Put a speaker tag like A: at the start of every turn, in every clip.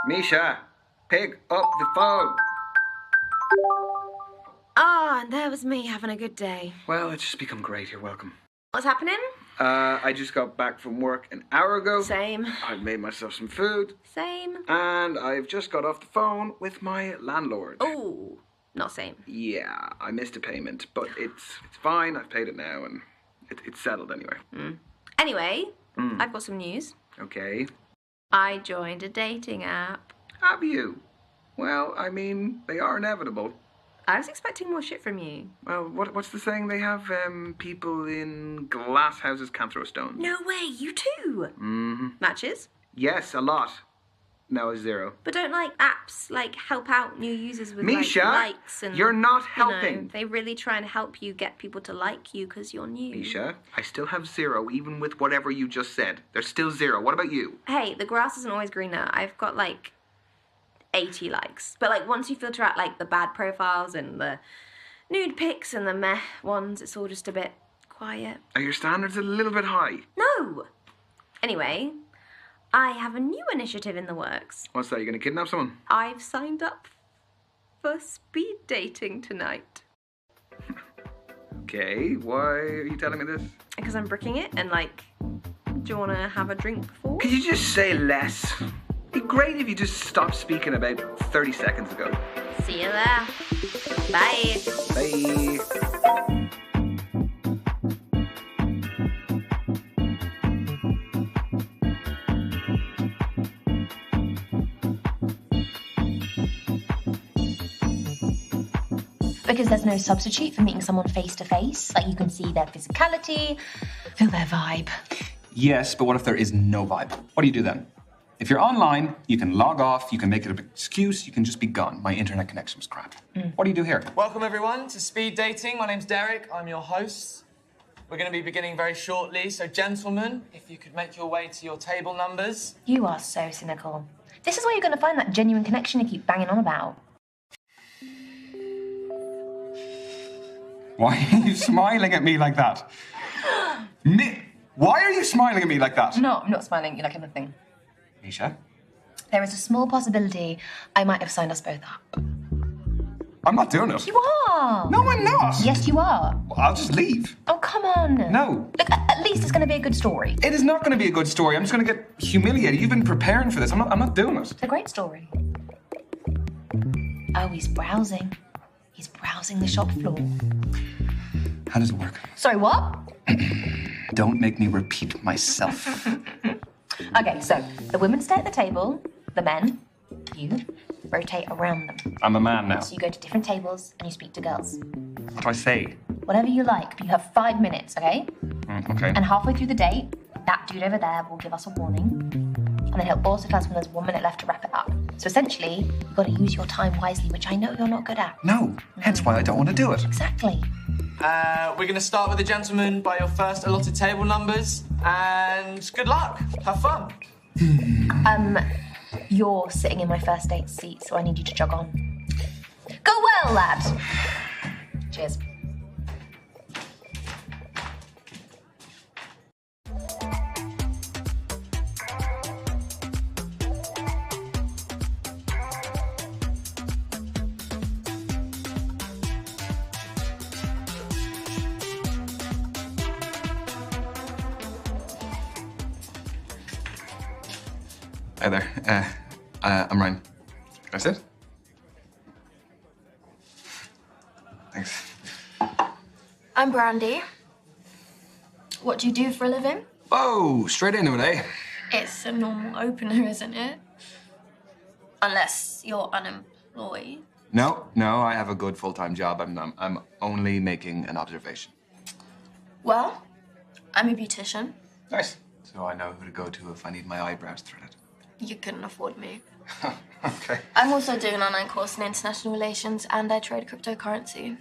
A: Misha, pick up the phone.
B: Ah, and there was me having a good day.
A: Well, it's just become great. You're welcome.
B: What's happening?
A: I just got back from work an hour ago.
B: Same.
A: I've made myself some food.
B: Same.
A: And I've just got off the phone with my landlord.
B: Oh, not same.
A: Yeah, I missed a payment, but it's fine. I've paid it now, and it's settled anyway.
B: Anyway, I've got some news.
A: Okay.
B: I joined a dating app.
A: Have you? Well, I mean, they are inevitable.
B: I was expecting more shit from you.
A: Well, what's the saying? They have people in glass houses can't throw stones.
B: No way, you too.
A: Mm-hmm.
B: Matches?
A: Yes, a lot. No, 0.
B: But don't apps help out new users with
A: Misha,
B: likes and
A: you're not helping.
B: they really trying to help you get people to like you because you're new.
A: Misha, I still have 0 even with whatever you just said. There's still 0. What about you?
B: Hey, the grass isn't always greener. I've got 80 likes. But once you filter out the bad profiles and the nude pics and the meh ones, it's all just a bit quiet.
A: Are your standards a little bit high?
B: No. Anyway, I have a new initiative in the works.
A: What's that? You gonna kidnap someone?
B: I've signed up for speed dating tonight.
A: Okay, why are you telling me this?
B: Because I'm bricking it and do you want to have a drink before?
A: Could you just say less? It'd be great if you just stopped speaking about 30 seconds ago.
B: See you there. Bye.
A: Bye.
C: Because there's no substitute for meeting someone face to face. You can see their physicality, feel their vibe.
D: Yes, but what if there is no vibe? What do you do then? If you're online, you can log off, you can make it an excuse, you can just be gone. My internet connection was crap. What do you do here?
E: Welcome everyone to Speed Dating. My name's Derek, I'm your host. We're going to be beginning very shortly, so gentlemen, if you could make your way to your table numbers.
C: You are so cynical. This is where you're going to find that genuine connection you keep banging on about.
D: Why are you smiling at me like that? Why are you smiling at me like that?
C: No, I'm not smiling. You like anything.
D: Misha?
C: There is a small possibility I might have signed us both up.
D: I'm not doing it.
C: You are!
D: No, I'm not!
C: Yes, you are.
D: I'll just leave.
C: Oh, come on.
D: No.
C: Look, at least it's going to be a good story.
D: It is not going to be a good story. I'm just going to get humiliated. You've been preparing for this. I'm not doing it.
C: It's a great story. Oh, he's browsing. He's browsing the shop floor.
D: How does it work?
C: Sorry, what?
D: Don't make me repeat myself.
C: Okay, so the women stay at the table, the men, you, rotate around them.
D: I'm a man now.
C: So you go to different tables and you speak to girls.
D: What do I say?
C: Whatever you like, but you have 5 minutes, okay?
D: Okay.
C: And halfway through the date, that dude over there will give us a warning. And then he'll also tell us when there's 1 minute left to wrap it up. So essentially, you've got to use your time wisely, which I know you're not good at.
D: No, hence why I don't want to do it.
C: Exactly.
E: We're going to start with the gentleman by your first allotted table numbers. And good luck. Have fun.
C: You're sitting in my first date seat, so I need you to jog on. Go well, lad. Cheers.
D: Hi there. I'm Ryan. Can I sit? Thanks.
F: I'm Brandy. What do you do for a living?
D: Whoa, straight into it, eh?
F: It's a normal opener, isn't it? Unless you're unemployed.
D: No, I have a good full-time job. I'm only making an observation.
F: Well, I'm a beautician.
D: Nice. So I know who to go to if I need my eyebrows threaded.
F: You couldn't afford me.
D: Okay.
F: I'm also doing an online course in international relations and I trade cryptocurrency.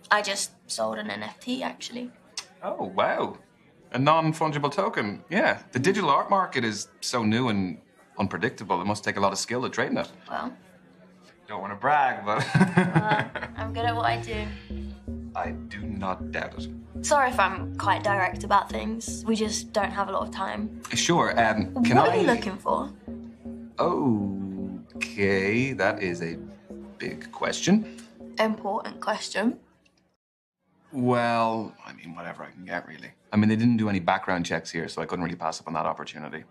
F: I just sold an NFT, actually.
D: Oh, wow. A non-fungible token. Yeah, the digital art market is so new and unpredictable. It must take a lot of skill to trade in it.
F: Well,
D: Don't want to brag, but...
F: I'm good at what I do.
D: I do not doubt it.
F: Sorry if I'm quite direct about things. We just don't have a lot of time.
D: Sure, can
F: What are you looking for?
D: Okay, that is a big question.
F: Important question.
D: Well, I mean, whatever I can get, really. I mean, they didn't do any background checks here, so I couldn't really pass up on that opportunity.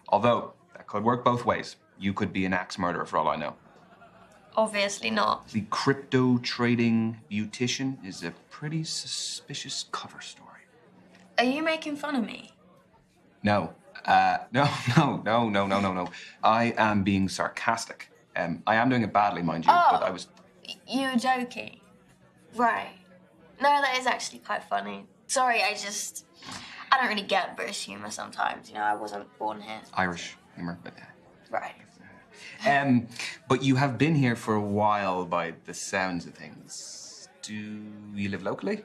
D: Although, that could work both ways. You could be an axe murderer for all I know.
F: Obviously not.
D: The crypto trading beautician is a pretty suspicious cover story.
F: Are you making fun of me?
D: No. No. I am being sarcastic. I am doing it badly, mind you, but I was...
F: You were joking. Right. No, that is actually quite funny. Sorry, I don't really get British humour sometimes. You know, I wasn't born here.
D: Irish humor, but...
F: Right.
D: But you have been here for a while by the sounds of things. Do you live locally?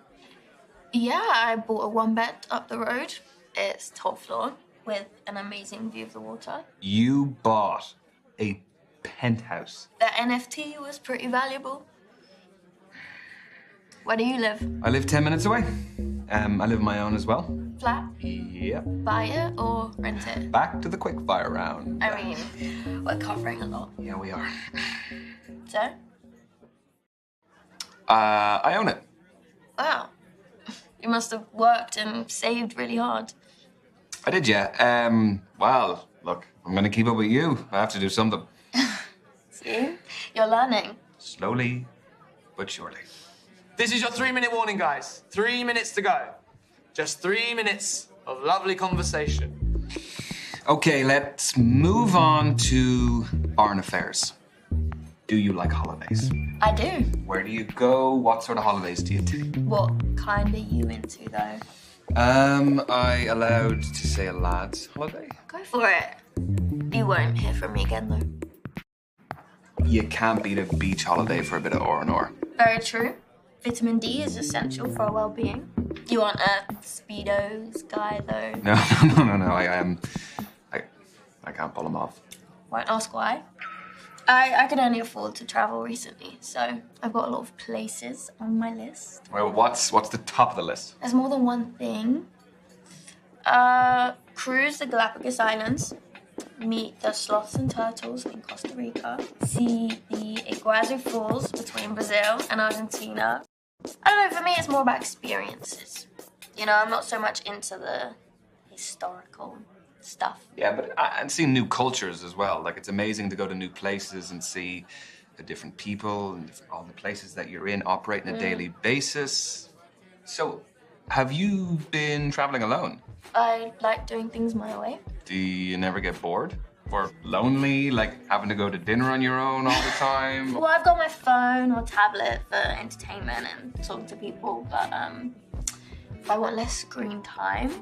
F: Yeah, I bought a one-bed up the road. It's top floor with an amazing view of the water.
D: You bought a penthouse.
F: The NFT was pretty valuable. Where do you live?
D: I live 10 minutes away. I live on my own as well.
F: Flat?
D: Yep.
F: Buy it or rent it?
D: Back to the quickfire round.
F: I mean, we're covering a lot.
D: Yeah, we are.
F: So?
D: I own it.
F: Wow. You must have worked and saved really hard.
D: I did, yeah. Well, look, I'm gonna keep up with you. I have to do something.
F: See? You're learning.
D: Slowly, but surely.
E: This is your 3-minute warning, guys. 3 minutes to go. Just 3 minutes of lovely conversation.
D: Okay, let's move on to foreign affairs. Do you like holidays?
F: I do.
D: Where do you go? What sort of holidays do you take?
F: What kind are you into, though?
D: I allowed to say a lad's holiday?
F: Go for it. You won't hear from me again, though.
D: You can't beat a beach holiday for a bit of R&R.
F: Very true. Vitamin D is essential for our well-being. You aren't a Speedos guy, though.
D: No. I can't pull them off.
F: Won't ask why. I could only afford to travel recently, so I've got a lot of places on my list.
D: Well, what's the top of the list?
F: There's more than one thing. Cruise the Galapagos Islands, meet the sloths and turtles in Costa Rica, see the Iguazu Falls between Brazil and Argentina. I don't know, for me it's more about experiences. You know, I'm not so much into the historical stuff.
D: Yeah, but and seeing new cultures as well. Like, it's amazing to go to new places and see the different people and all the places that you're in operate on a daily basis. So, have you been traveling alone?
F: I like doing things my way.
D: Do you never get bored? Or lonely, like having to go to dinner on your own all the time?
F: Well, I've got my phone or tablet for entertainment and talking to people, but if I want less screen time,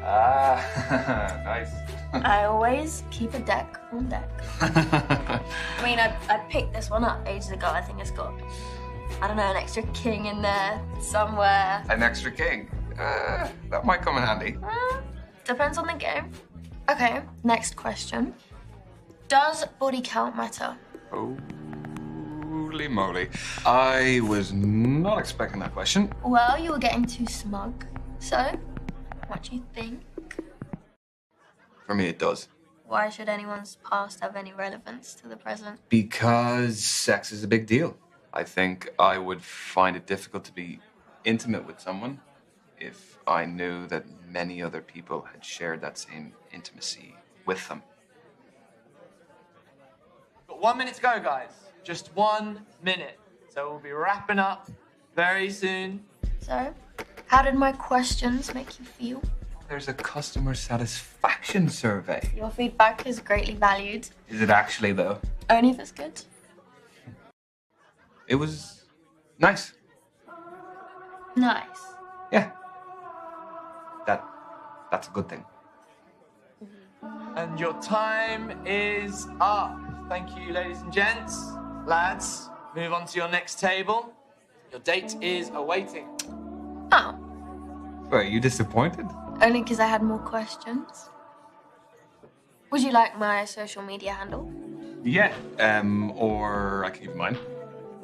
D: Nice.
F: I always keep a deck on deck. I mean, I picked this one up ages ago. I think it's got, I don't know, an extra king in there somewhere.
D: An extra king. That might come in handy.
F: Depends on the game. Okay, next question. Does body count matter?
D: Holy moly. I was not expecting that question.
F: Well, you were getting too smug. So, what do you think?
D: For me, it does.
F: Why should anyone's past have any relevance to the present?
D: Because sex is a big deal. I think I would find it difficult to be intimate with someone if I knew that many other people had shared that same intimacy with them.
E: Got 1 minute to go, guys. Just 1 minute. So we'll be wrapping up very soon.
F: So, how did my questions make you feel?
D: There's a customer satisfaction survey.
F: Your feedback is greatly valued.
D: Is it actually, though?
F: Only if it's good.
D: It was nice.
F: Nice.
D: Yeah. That's a good thing.
E: And your time is up. Thank you, ladies and gents. Lads, move on to your next table. Your date is awaiting.
F: Oh,
D: Wait, are you disappointed?
F: only because I had more questions. Would you like my social media handle?
D: Yeah. Or I can give you mine.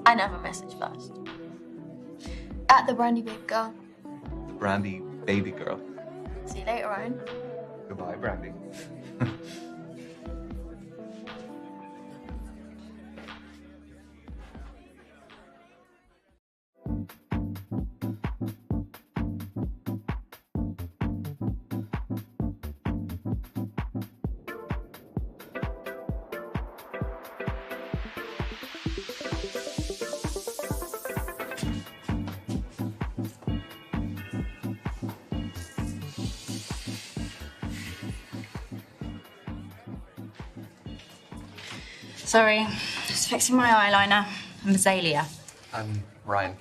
F: I never message first. At the Brandy Big Girl.
D: Brandy, baby girl.
F: See you later, Ryan.
D: Goodbye, Brandy.
G: Sorry, just fixing my eyeliner. I'm Azalea.
D: I'm Ryan.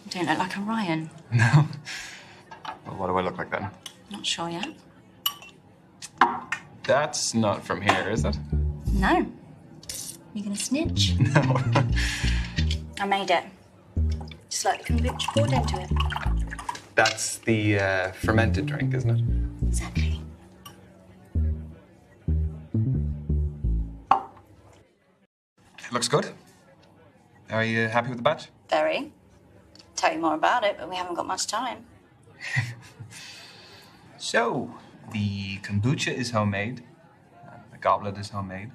G: You don't look like a Ryan.
D: No. Well, what do I look like then?
G: Not sure yet.
D: That's not from here, is it?
G: No. You gonna snitch?
D: No.
G: I made it. Just like the kombucha poured into it.
D: That's the fermented drink, isn't it?
G: Exactly.
D: It looks good. Are you happy with the batch?
G: Very. Tell you more about it, but we haven't got much time.
D: So, the kombucha is homemade. The goblet is homemade.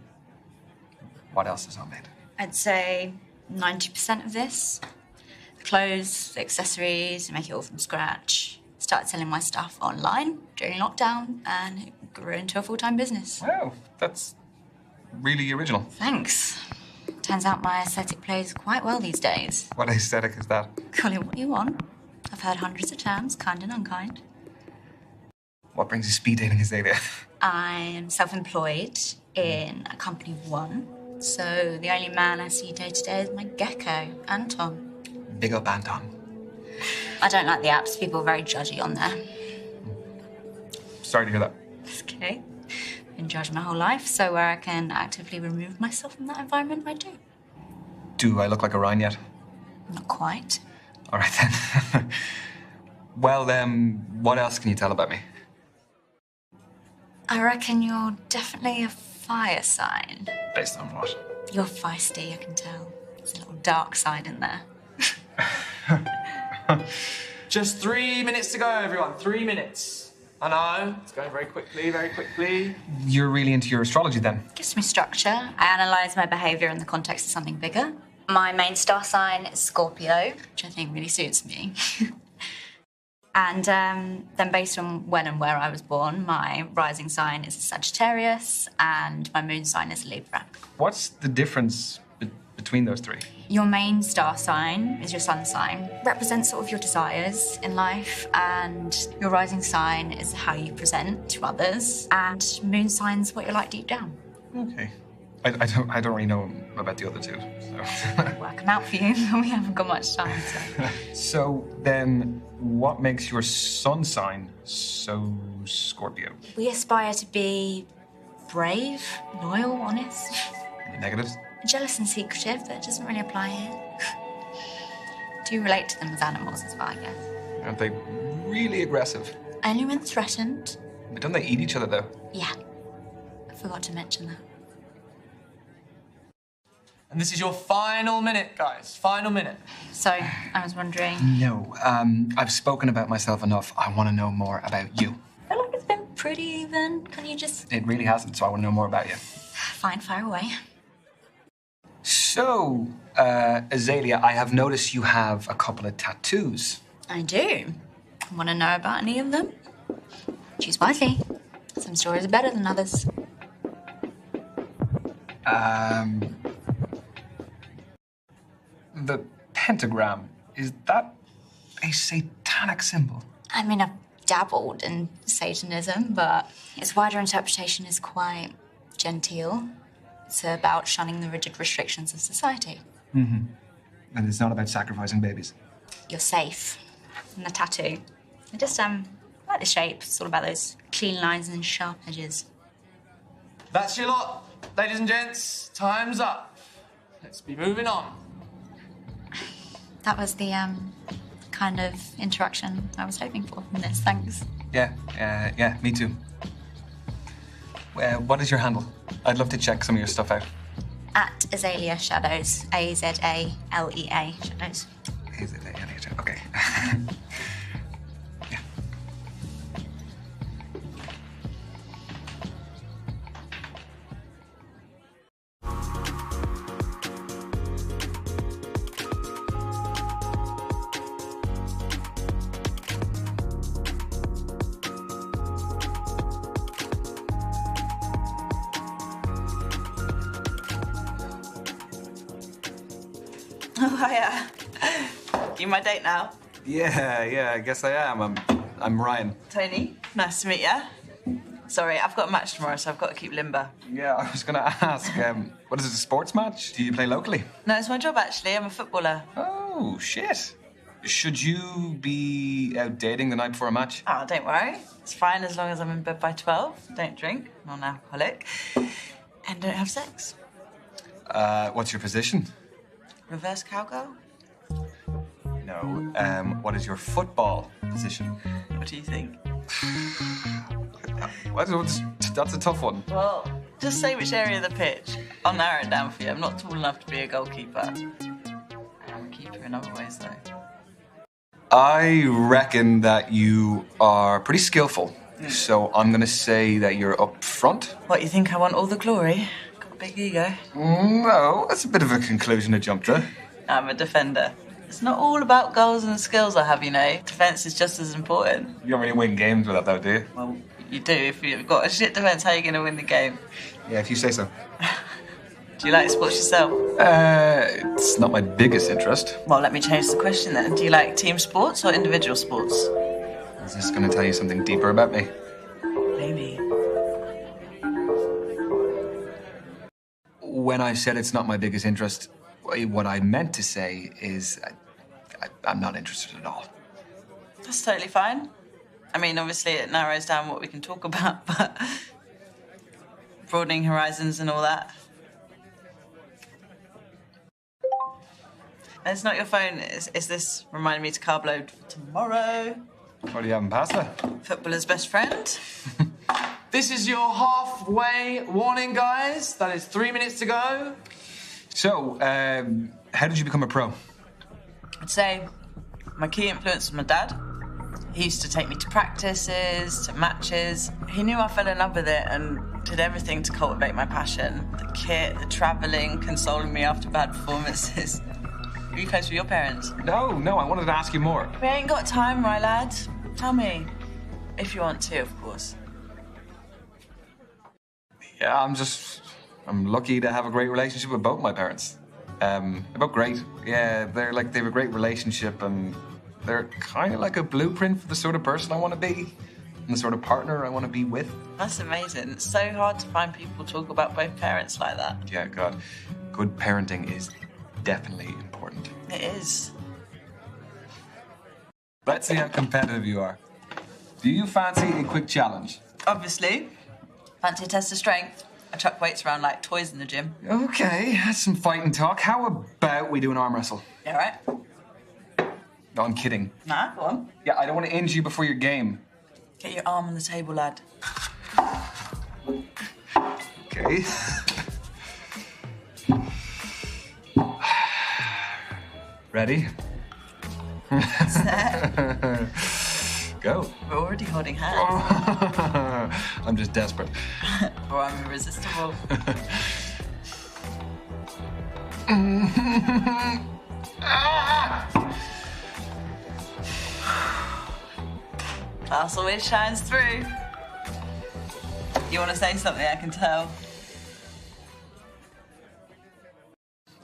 D: What else is homemade?
G: I'd say 90% of this. The clothes, the accessories, I make it all from scratch. Started selling my stuff online during lockdown, and it grew into a full-time business.
D: Wow, that's really original.
G: Thanks. Turns out my aesthetic plays quite well these days.
D: What aesthetic is that?
G: Call it what you want. I've heard hundreds of terms, kind and unkind.
D: What brings you speed dating, Azalea?
G: I am self-employed in a company of one, so the only man I see day to day is my gecko, Anton.
D: Big up Anton.
G: I don't like the apps. People are very judgy on there.
D: Sorry to hear that.
G: It's okay. Been judged my whole life, so where I can actively remove myself from that environment, I do.
D: Do I look like a Ryan yet?
G: Not quite.
D: All right then. Well, what else can you tell about me?
G: I reckon you're definitely a fire sign.
D: Based on what?
G: You're feisty, I can tell. There's a little dark side in there.
E: Just 3 minutes to go, everyone. 3 minutes. I know, it's going very quickly, very quickly.
D: You're really into your astrology then?
G: Gives me structure. I analyse my behaviour in the context of something bigger. My main star sign is Scorpio, which I think really suits me. And then based on when and where I was born, my rising sign is a Sagittarius and my moon sign is a Libra.
D: What's the difference between between those three?
G: Your main star sign is your sun sign. Represents sort of your desires in life, and your rising sign is how you present to others, and moon sign's what you're like deep down.
D: Okay. I don't really know about the other two, so.
G: Work them out for you, but we haven't got much time. So.
D: So then, what makes your sun sign so Scorpio?
G: We aspire to be brave, loyal, honest,
D: Any negatives?
G: jealous and secretive, but it doesn't really apply here. Do relate to them as animals as well, I guess.
D: Aren't they really aggressive?
G: Only when threatened.
D: But don't they eat each other, though?
G: Yeah, I forgot to mention that.
E: And this is your final minute, guys. Final minute.
G: So, I was wondering...
D: No, I've spoken about myself enough. I want to know more about you.
G: I feel like it's been pretty even. Can you just...
D: It really hasn't, so I want to know more about you.
G: Fine, fire away.
D: So, Azalea, I have noticed you have a couple of tattoos.
G: I do. Want to know about any of them? Choose wisely. Some stories are better than others.
D: The pentagram, is that a satanic symbol?
G: I mean, I've dabbled in Satanism, but its wider interpretation is quite genteel. It's about shunning the rigid restrictions of society.
D: And it's not about sacrificing babies.
G: You're safe. And the tattoo. I just, like the shape. It's all about those clean lines and sharp edges.
E: That's your lot. Ladies and gents, time's up. Let's be moving on.
G: That was the, kind of interaction I was hoping for from this. Thanks.
D: Yeah, me too. What is your handle? I'd love to check some of your stuff out.
G: At Azalea Shadows. Azalea Shadows.
D: Okay. Yeah.
H: Oh, hiya. You my date now?
D: Yeah, I guess I am. I'm Ryan.
H: Tony, nice to meet ya. Sorry, I've got a match tomorrow, so I've got to keep limber.
D: Yeah, I was gonna ask, what is it, a sports match? Do you play locally?
H: No, it's my job, actually. I'm a footballer.
D: Oh, shit. Should you be out dating the night before a match?
H: Oh, don't worry. It's fine as long as I'm in bed by 12, don't drink, non-alcoholic, and don't have sex.
D: What's your position?
H: Reverse cowgirl?
D: No. What is your football position?
H: What do you think?
D: That's a tough one.
H: Well, just say which area of the pitch. I'll narrow it down for you. I'm not tall enough to be a goalkeeper. I am a keeper in other ways, though.
D: I reckon that you are pretty skillful. So I'm gonna say that you're up front.
H: What, you think I want all the glory? Got a big ego.
D: No, that's a bit of a conclusion to jump to.
H: I'm a defender. It's not all about goals and skills I have, you know. Defence is just as important.
D: You don't really win games with that, though, do you?
H: Well, you do. If you've got a shit defence, how are you going to win the game?
D: Yeah, if you say so.
H: Do you like sports yourself?
D: It's not my biggest interest.
H: Well, let me change the question then. Do you like team sports or individual sports?
D: Is this going to tell you something deeper about me?
H: Maybe.
D: When I said it's not my biggest interest, what I meant to say is I'm not interested at all.
H: That's totally fine. I mean, obviously it narrows down what we can talk about, but broadening horizons and all that. It's not your phone. Is this reminding me to carb load for tomorrow?
D: What are you having pasta?
H: Footballer's best friend.
E: This is your halfway warning, guys. That is 3 minutes to go.
D: So, how did you become a pro?
H: I'd say my key influence was my dad. He used to take me to practices, to matches. He knew I fell in love with it and did everything to cultivate my passion. The kit, the travelling, consoling me after bad performances. Were you close with your parents?
D: No, I wanted to ask you more.
H: We ain't got time, right, lad? Tell me. If you want to, of course.
D: Yeah, I'm lucky to have a great relationship with both my parents. They're both great. Yeah, they have a great relationship, and they're kind of like a blueprint for the sort of person I want to be and the sort of partner I want to be with.
H: That's amazing. It's so hard to find people talk about both parents like that.
D: Yeah, God. Good parenting is definitely important.
H: It is.
D: Let's see how competitive you are. Do you fancy a quick challenge?
H: Obviously. Fancy a test of strength. I chuck weights around like toys in the gym.
D: Okay, that's some fighting talk. How about we do an arm wrestle?
H: You alright?
D: No, I'm kidding.
H: Nah, go on.
D: Yeah, I don't want to injure you before your game.
H: Get your arm on the table, lad.
D: Okay. Ready?
H: Set.
D: Go.
H: We're already holding hands.
D: I'm just desperate.
H: Or I'm irresistible. Class always shines through. You want to say something, I can tell.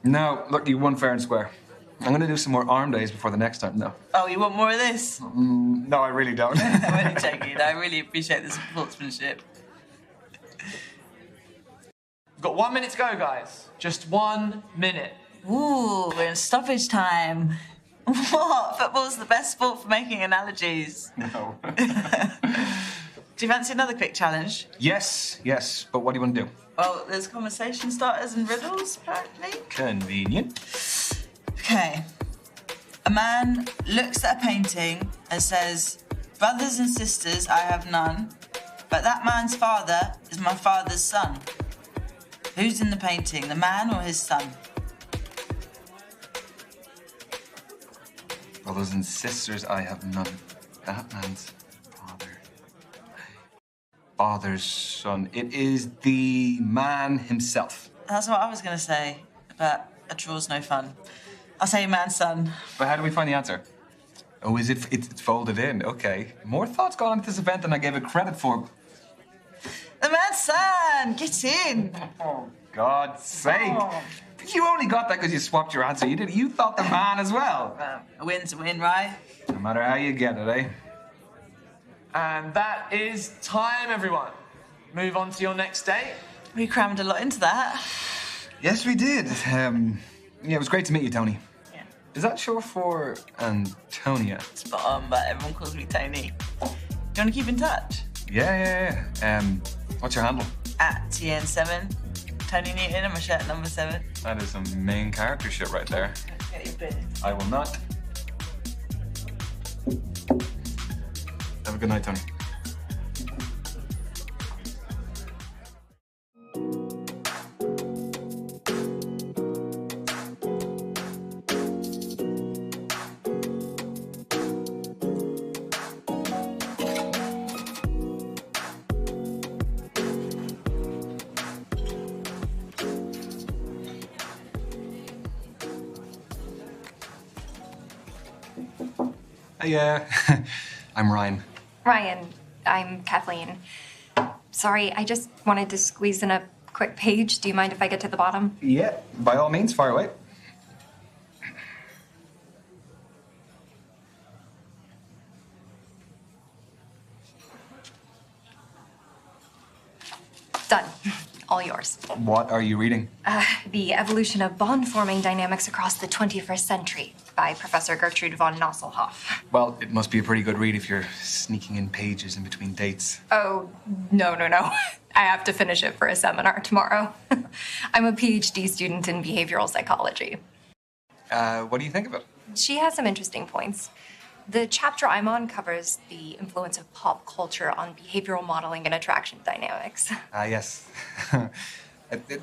D: No, look, you won fair and square. I'm going to do some more arm days before the next time, though.
H: Oh, you want more of this?
D: No, I really don't.
H: I'm only joking. I really appreciate the sportsmanship.
E: We've got 1 minute to go, guys. Just 1 minute.
H: Ooh, we're in stoppage time. What? Football's the best sport for making analogies.
D: No.
H: Do you fancy another quick challenge?
D: Yes, but what do you want to do?
H: Well, there's conversation starters and riddles, apparently.
D: Convenient.
H: Okay. A man looks at a painting and says, "Brothers and sisters, I have none, but that man's father is my father's son." Who's in the painting, the man or his son?
D: Brothers and sisters, I have none. That man's father. Father's son. It is the man himself.
H: That's what I was going to say, but a draw's no fun. I'll say man's son.
D: But how do we find the answer? Oh, is it? It's folded in. Okay. More thought's gone into this event than I gave it credit for.
H: The man's son! Get in!
D: Oh, God's sake.
H: Oh.
D: You only got that because you swapped your answer. You thought the man as well.
H: A win's a win, right?
D: No matter how you get it, eh?
E: And that is time, everyone. Move on to your next date.
H: We crammed a lot into that.
D: Yes, we did. Yeah, it was great to meet you, Tony.
H: Yeah.
D: Is that short for Antonia?
H: Spot on, but everyone calls me Tony. Do you want to keep in touch?
D: Yeah. What's your handle?
H: @TN7. Tony Newton, and my shirt number 7.
D: That is some main character shit right there.
H: Get your beer.
D: I will not. Have a good night, Tony. Hey, I'm Ryan.
I: Ryan, I'm Kathleen. Sorry, I just wanted to squeeze in a quick page. Do you mind if I get to the bottom?
D: Yeah, by all means, fire away.
I: Done. All yours.
D: What are you reading?
I: The Evolution of Bond-Forming Dynamics Across the 21st Century by Professor Gertrude von Nosselhoff.
D: Well, it must be a pretty good read if you're sneaking in pages in between dates.
I: Oh, no. I have to finish it for a seminar tomorrow. I'm a PhD student in behavioral psychology.
D: What do you think of it?
I: She has some interesting points. The chapter I'm on covers the influence of pop culture on behavioral modeling and attraction dynamics.
D: Yes.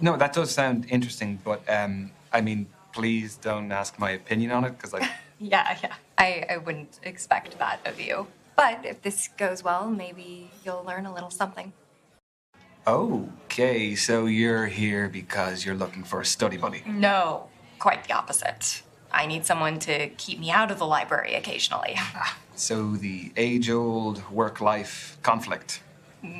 D: No, that does sound interesting, but, I mean, please don't ask my opinion on it, because,
I: Yeah. I wouldn't expect that of you. But if this goes well, maybe you'll learn a little something.
D: Okay, so you're here because you're looking for a study buddy.
I: No, quite the opposite. I need someone to keep me out of the library occasionally.
D: So the age-old work-life conflict.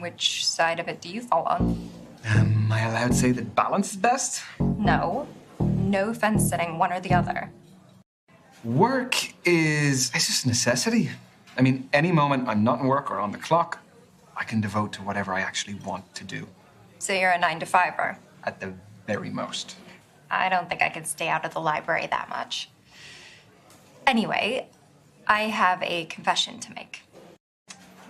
I: Which side of it do you fall on?
D: Am I allowed to say that balance is best?
I: No. no fence sitting, one or the other.
D: Work is it's just a necessity. I mean, any moment I'm not in work or on the clock, I can devote to whatever I actually want to do.
I: So you're a 9-to-5er.
D: At the very most.
I: I don't think I could stay out of the library that much. Anyway, I have a confession to make.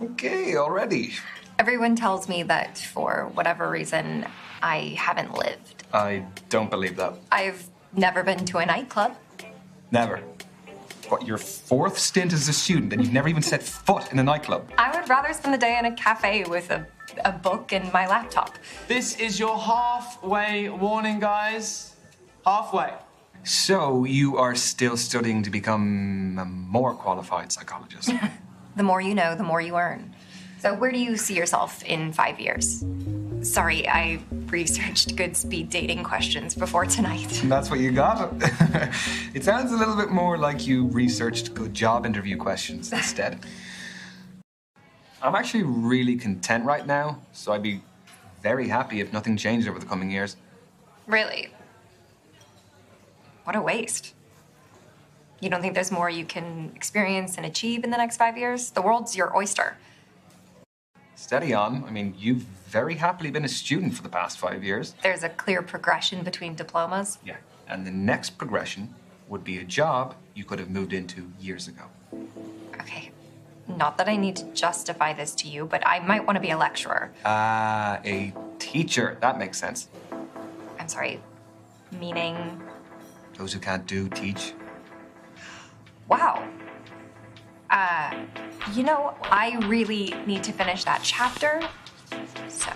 D: Okay, already.
I: Everyone tells me that for whatever reason, I haven't lived.
D: I don't believe that.
I: I've never been to a nightclub.
D: Never. What, your 4th stint as a student and you've never even set foot in a nightclub?
I: I would rather spend the day in a cafe with a book and my laptop.
E: This is your halfway warning, guys. Halfway.
D: So you are still studying to become a more qualified psychologist?
I: The more you know, the more you earn. So where do you see yourself in 5 years? Sorry, I researched good speed dating questions before tonight.
D: And that's what you got? It sounds a little bit more like you researched good job interview questions instead. I'm actually really content right now, so I'd be very happy if nothing changed over the coming years.
I: Really? What a waste. You don't think there's more you can experience and achieve in the next 5 years? The world's your oyster.
D: Steady on. I mean, you've very happily been a student for the past 5 years.
I: There's a clear progression between diplomas.
D: Yeah. And the next progression would be a job you could have moved into years ago.
I: Okay. Not that I need to justify this to you, but I might want to be a lecturer.
D: A teacher. That makes sense.
I: I'm sorry. Meaning?
D: Those who can't do, teach.
I: Wow. You know, I really need to finish that chapter, so.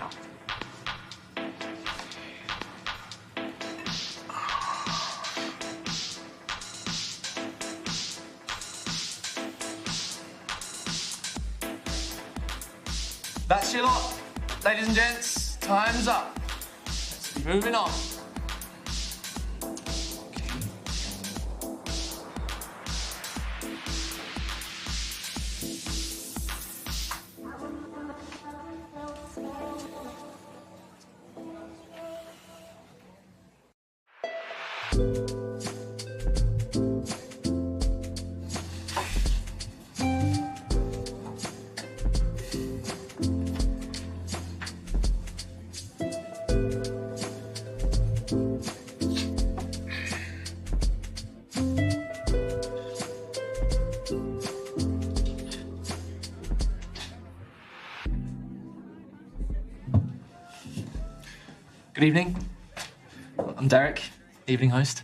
E: That's your lot. Ladies and gents, time's up. Let's be moving on. Good evening. I'm Derek, evening host.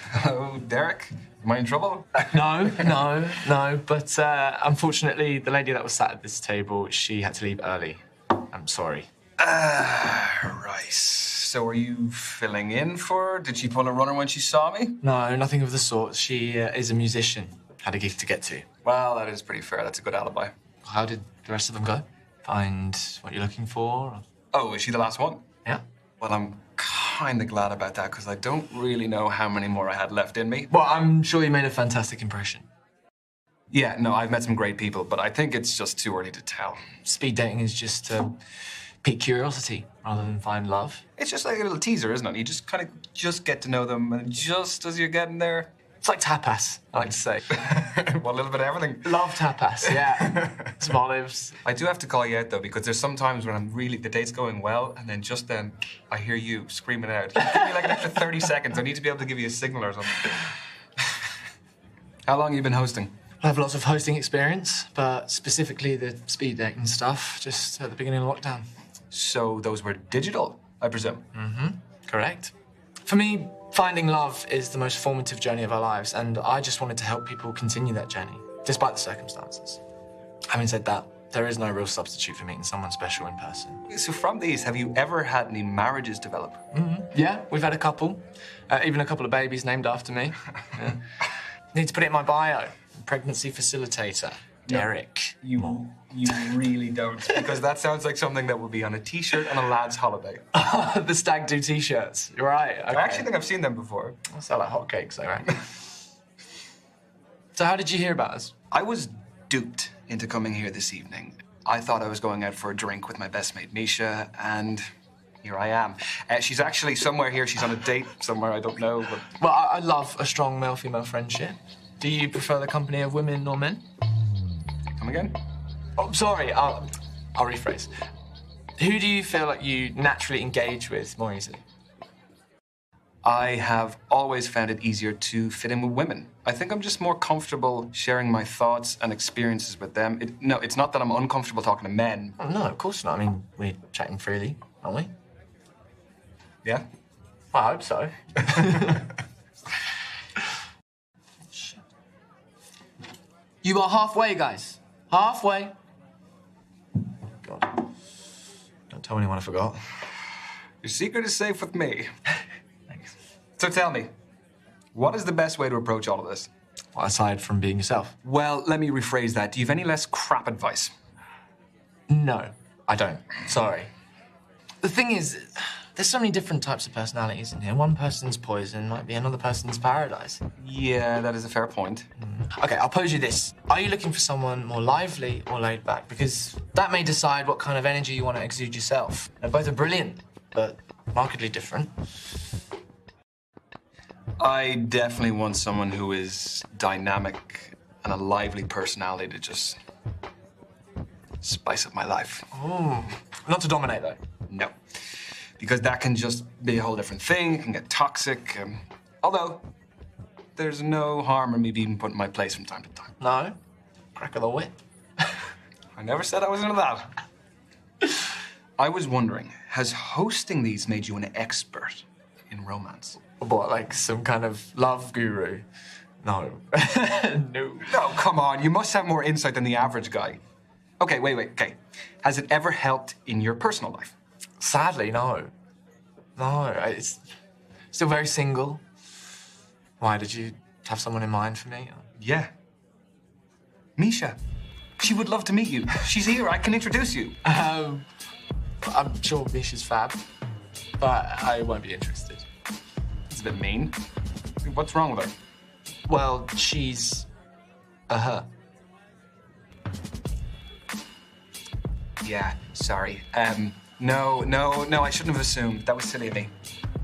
D: Hello, Derek. Am I in trouble?
E: No. But unfortunately, the lady that was sat at this table, she had to leave early. I'm sorry.
D: Right. So are you filling in for her? Did she pull a runner when she saw me?
E: No, nothing of the sort. She is a musician. Had a gig to get to.
D: Well, that is pretty fair. That's a good alibi.
E: How did the rest of them go? Find what you're looking for?
D: Oh, is she the last one?
E: Yeah.
D: Well, I'm kind of glad about that because I don't really know how many more I had left in me.
E: Well, I'm sure you made a fantastic impression.
D: Yeah, no, I've met some great people, but I think it's just too early to tell.
E: Speed dating is just to pique curiosity rather than find love.
D: It's just like a little teaser, isn't it? You just kind of get to know them, and just as you're getting there...
E: It's like tapas, I like to say.
D: Well, a little bit of everything.
E: Love tapas, yeah. Some olives.
D: I do have to call you out, though, because there's some times when the date's going well, and then just then I hear you screaming out. Give me like an extra 30 seconds. I need to be able to give you a signal or something. How long have you been hosting?
E: I have lots of hosting experience, but specifically the speed dating stuff, just at the beginning of lockdown.
D: So those were digital, I presume?
E: Mm-hmm, correct. For me, finding love is the most formative journey of our lives, and I just wanted to help people continue that journey, despite the circumstances. Having said that, there is no real substitute for meeting someone special in person.
D: So from these, have you ever had any marriages develop?
E: Mm-hmm. Yeah, we've had a couple. Even a couple of babies named after me. Yeah. Need to put it in my bio. Pregnancy facilitator. Derek.
D: You really don't, because that sounds like something that would be on a T-shirt on a lad's holiday.
E: The stag do T-shirts. You're right. Okay.
D: I actually think I've seen them before.
E: They sell like hotcakes, though, right? So how did you hear about us?
D: I was duped into coming here this evening. I thought I was going out for a drink with my best mate, Misha, and
A: Here I am. She's actually somewhere here. She's on a date somewhere. I don't know. But...
E: Well, I love a strong male-female friendship. Do you prefer the company of women or men?
A: Come again?
E: Oh, sorry. I'll rephrase. Who do you feel like you naturally engage with more easily?
D: I have always found it easier to fit in with women. I think I'm just more comfortable sharing my thoughts and experiences with them. It's not that I'm uncomfortable talking to men.
E: Oh, no, of course not. I mean, we're chatting freely, aren't we?
D: Yeah?
E: I hope so. You are halfway, guys. Halfway. God. Don't tell anyone I forgot.
D: Your secret is safe with me. Thanks. So tell me, what is the best way to approach all of this?
E: Well, aside from being yourself.
D: Well, let me rephrase that. Do you have any less crap advice?
E: No, I don't. Sorry. The thing is, there's so many different types of personalities in here. One person's poison might be another person's paradise.
D: Yeah, that is a fair point.
E: Okay, I'll pose you this. Are you looking for someone more lively or laid back? Because that may decide what kind of energy you want to exude yourself. Now, both are brilliant, but markedly different.
D: I definitely want someone who is dynamic and a lively personality to just spice up my life.
E: Ooh. Not to dominate, though.
D: No. Because that can just be a whole different thing. It can get toxic. Although, there's no harm in me being put in my place from time to time.
E: No? Crack of the whip.
D: I never said I was into that. I was wondering, has hosting these made you an expert in romance?
E: What, like some kind of love guru? No. No.
D: No, come on. You must have more insight than the average guy. Okay, wait. Okay. Has it ever helped in your personal life?
E: Sadly, no. No, it's still very single. Why, did you have someone in mind for me?
D: Yeah. Misha. She would love to meet you. She's here. I can introduce you.
E: I'm sure Misha's fab, but I won't be interested.
D: It's a bit mean. What's wrong with her?
E: Well, she's a her.
D: Yeah, sorry. No, I shouldn't have assumed. That was silly of me.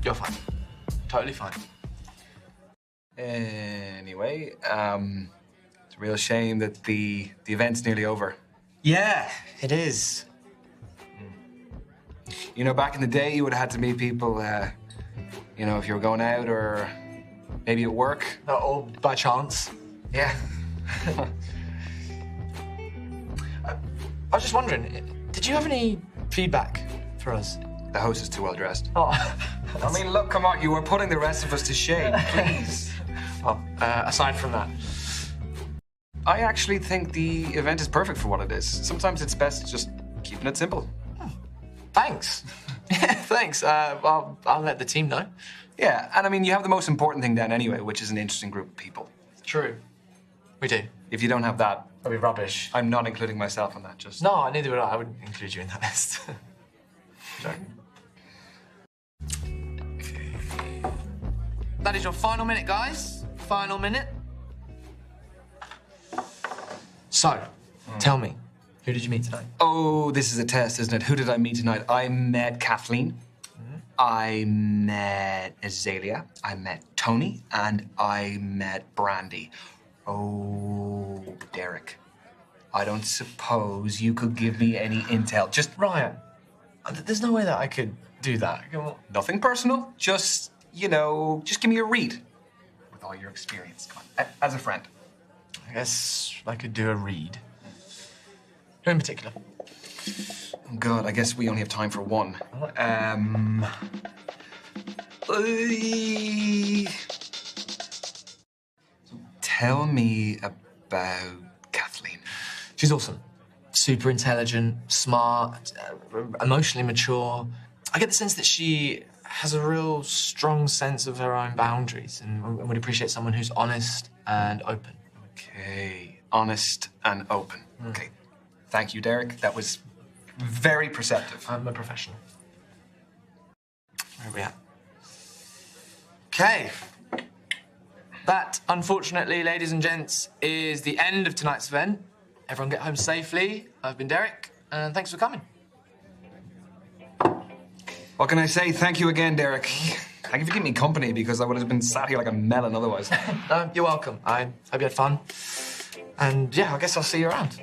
E: You're fine. Totally fine.
D: Anyway, it's a real shame that the event's nearly over.
E: Yeah, it is.
D: You know, back in the day, you would have had to meet people, if you were going out or maybe at work.
E: Or by chance.
D: Yeah.
E: I was just wondering, did you have any feedback for us?
D: The host is too well dressed.
E: Oh.
D: I mean, look, come on, you are putting the rest of us to shame, please.
E: Well, aside from that.
D: I actually think the event is perfect for what it is. Sometimes it's best just keeping it simple.
E: Thanks. Thanks. I'll let the team know.
D: Yeah, and I mean, you have the most important thing then anyway, which is an interesting group of people.
E: True. We do.
D: If you don't have that,
E: it'll be rubbish.
D: I'm not including myself in that, just...
E: No, neither would I. I wouldn't include you in that list. Sorry. Okay. That is your final minute, guys. Final minute. So, tell me, who did you meet tonight?
D: Oh, this is a test, isn't it? Who did I meet tonight? I met Kathleen. Mm-hmm. I met Azalea. I met Tony. And I met Brandy. Oh, Derek. I don't suppose you could give me any intel. Just...
E: Ryan, there's no way that I could do that.
D: Nothing personal. Just, just give me a read. With all your experience. Come on. As a friend.
E: I guess I could do a read. Who in particular?
D: Oh, God, I guess we only have time for one. Tell me about Kathleen.
E: She's awesome. Super intelligent, smart, emotionally mature. I get the sense that she has a real strong sense of her own boundaries and would appreciate someone who's honest and open.
D: Okay, honest and open. Okay, thank you, Derek. That was very perceptive.
E: I'm a professional. Where are we at? Okay. That, unfortunately, ladies and gents, is the end of tonight's event. Everyone get home safely. I've been Derek, and thanks for coming.
J: What can I say? Thank you again, Derek. Thank you for keeping me company because I would have been sat here like a melon otherwise.
E: No, you're welcome. I hope you had fun. And yeah, I guess I'll see you around.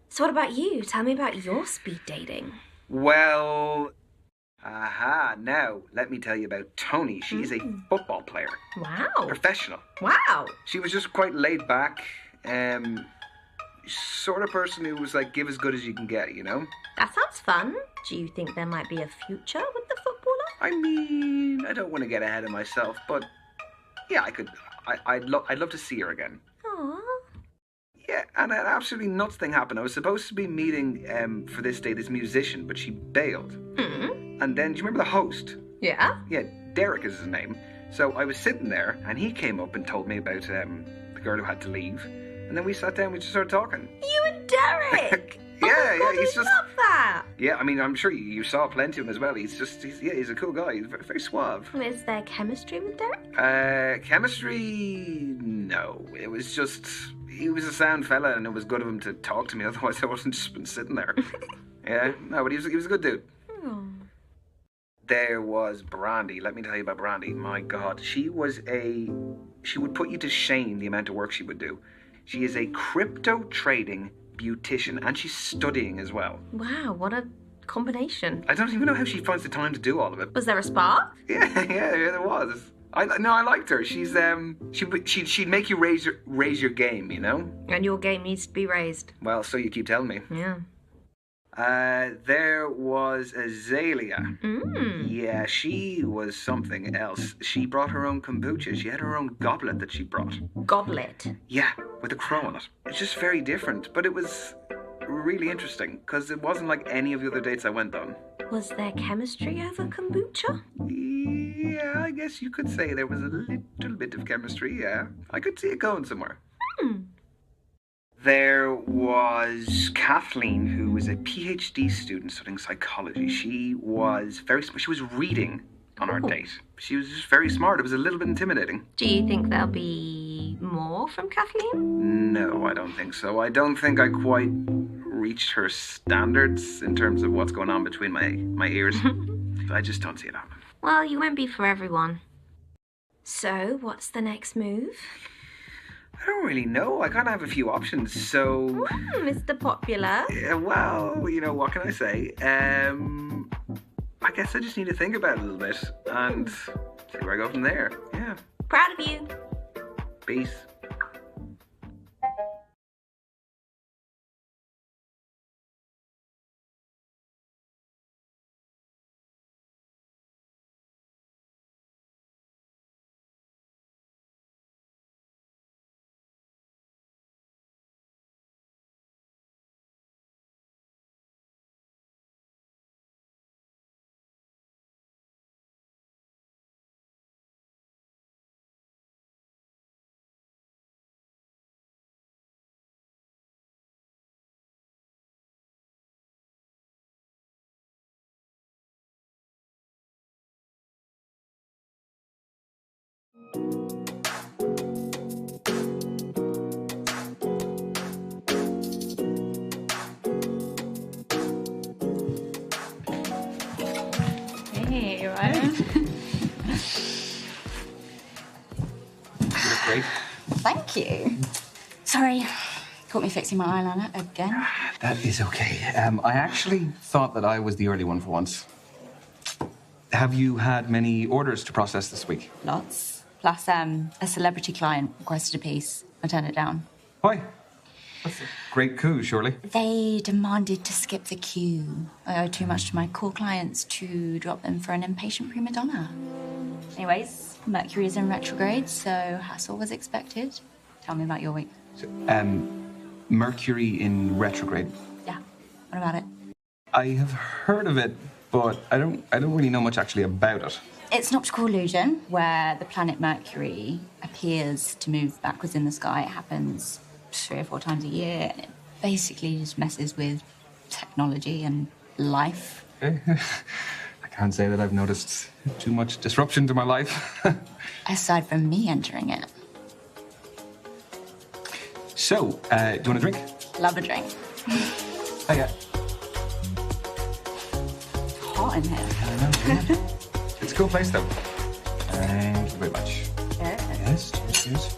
B: So what about you? Tell me about your speed dating.
A: Well, now let me tell you about Tony. She's a football player.
B: Wow.
A: Professional.
B: Wow.
A: She was just quite laid back, sort of person who was like, give as good as you can get, you know?
B: That sounds fun. Do you think there might be a future with the footballer?
A: I mean, I don't want to get ahead of myself, but yeah, I'd love to see her again.
B: Aww.
A: Yeah, and an absolutely nuts thing happened. I was supposed to be meeting for this day this musician, but she bailed. And then, do you remember the host?
B: Yeah?
A: Yeah, Derek is his name. So I was sitting there, and he came up and told me about the girl who had to leave. And then we sat down, we just started talking.
B: You and Derek!
A: Yeah,
B: God,
A: he's just...
B: love that!
A: Yeah, I mean, I'm sure you saw plenty of him as well. He's a cool guy. He's very, very suave.
B: Is there chemistry with Derek?
A: Chemistry... No. It was just... He was a sound fella, and it was good of him to talk to me. Otherwise, I wasn't just been sitting there. Yeah, no, but he was a good dude.
B: Oh.
A: There was Brandy. Let me tell you about Brandy. My God, she would put you to shame the amount of work she would do. She is a crypto trading beautician, and she's studying as well.
B: Wow, what a combination.
A: I don't even know how she finds the time to do all of it.
B: Was there a spark?
A: Yeah, there was. I liked her. She's she'd make you raise your game, you know.
B: And your game needs to be raised.
A: Well, so you keep telling me.
B: Yeah.
A: There was Azalea. Yeah, she was something else. She brought her own kombucha. She had her own goblet that she brought.
B: Goblet?
A: Yeah, with a crow on it. It's just very different, but it was really interesting because it wasn't like any of the other dates I went on.
B: Was there chemistry over kombucha?
A: Yeah, I guess you could say there was a little bit of chemistry, yeah. I could see it going somewhere. There was Kathleen, who was a PhD student studying psychology. She was reading on our date. She was just very smart. It was a little bit intimidating.
B: Do you think there'll be more from Kathleen?
A: No, I don't think so. I don't think I quite reached her standards in terms of what's going on between my ears. I just don't see it happening.
B: Well, you won't be for everyone. So, what's the next move?
A: I don't really know. I kind of have a few options, so...
B: Mr. Popular.
A: Yeah, well, you know, what can I say? I guess I just need to think about it a little bit and see where I go from there. Yeah.
B: Proud of you.
A: Peace.
G: Hey, Ryan.
J: You look great.
G: Thank you. Sorry, caught me fixing my eyeliner again.
J: That is okay. I actually thought that I was the early one for once. Have you had many orders to process this week?
G: Lots. Plus, a celebrity client requested a piece. I turned it down.
J: Why? That's a great coup, surely.
G: They demanded to skip the queue. I owe too much to my core clients to drop them for an impatient prima donna. Anyways, Mercury is in retrograde, so hassle was expected. Tell me about your week.
J: So, Mercury in retrograde.
G: Yeah. What about it?
J: I have heard of it, but I don't really know much actually about it.
G: It's an optical illusion where the planet Mercury appears to move backwards in the sky. It happens 3 or 4 times a year, and it basically just messes with technology and life.
J: Okay. Can't say that I've noticed too much disruption to my life.
G: Aside from me entering it.
J: So, do you want a drink?
G: Love a drink.
J: Oh, yeah.
G: Hot in here.
J: I know. It's a cool place, though. Thank you very much. Yes, cheers.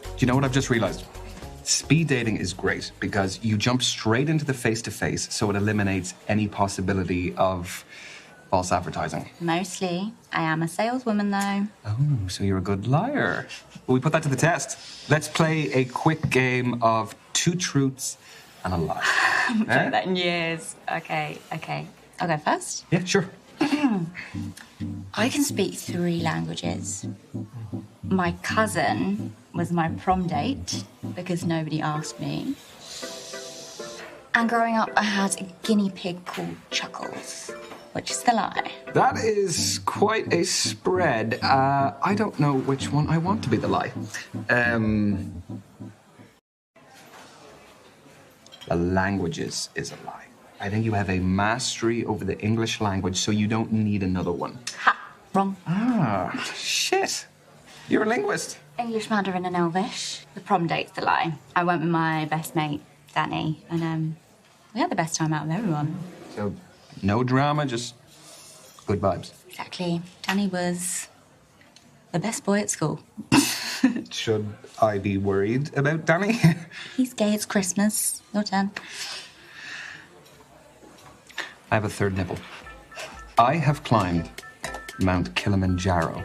J: Do you know what I've just realized? Speed dating is great because you jump straight into the face-to-face, so it eliminates any possibility of false advertising.
G: Mostly. I am a saleswoman, though.
J: Oh, so you're a good liar. Well, we put that to the test. Let's play a quick game of 2 truths and a lie.
G: I haven't played that in years. Okay. I'll go first.
J: Yeah, sure.
G: I can speak 3 languages. My cousin was my prom date because nobody asked me. And growing up, I had a guinea pig called Chuckles, which is the lie.
J: That is quite a spread. I don't know which one I want to be the lie. The languages is a lie. I think you have a mastery over the English language, so you don't need another one.
G: Ha! Wrong.
J: Ah, shit. You're a linguist.
G: English, Mandarin, and Elvish. The prom date's the lie. I went with my best mate, Danny, and we had the best time out of everyone.
J: So, no drama, just good vibes.
G: Exactly. Danny was the best boy at school.
J: Should I be worried about Danny?
G: He's gay, it's Christmas. Your turn.
J: I have a third nipple. I have climbed Mount Kilimanjaro.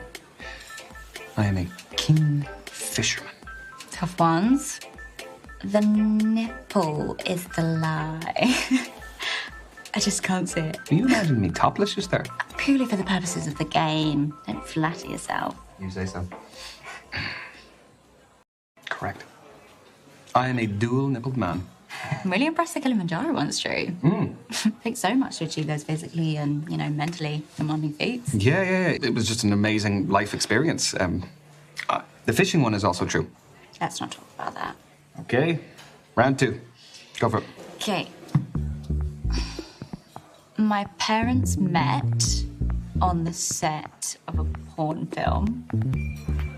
J: I am a king fisherman.
G: Tough ones. The nipple is the lie. I just can't see it.
J: Do you imagine me topless just there?
G: Purely for the purposes of the game. Don't flatter yourself.
J: You say so. Correct. I am a dual-nippled man.
G: I'm really impressed the Kilimanjaro one's true. It takes so much to achieve those physically and, mentally demanding feats.
J: Yeah. It was just an amazing life experience. The fishing one is also true.
G: Let's not talk about that.
J: Okay. Round 2. Go for it.
G: Okay. My parents met on the set of a porn film.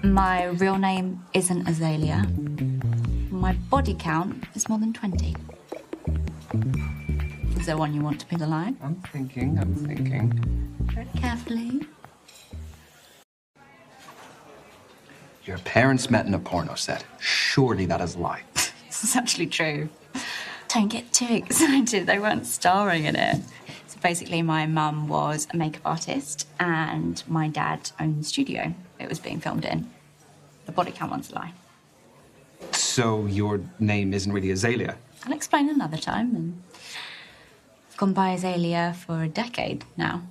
G: My real name isn't Azalea. My body count is more than 20. Is there one you want to be the lie?
J: I'm thinking.
G: Very carefully.
J: Your parents met in a porno set. Surely that is a lie.
G: This is actually true. Don't get too excited. They weren't starring in it. So basically, my mum was a makeup artist and my dad owned the studio it was being filmed in. The body count one's a lie.
J: So your name isn't really Azalea?
G: I'll explain another time. And I've gone by Azalea for a decade now.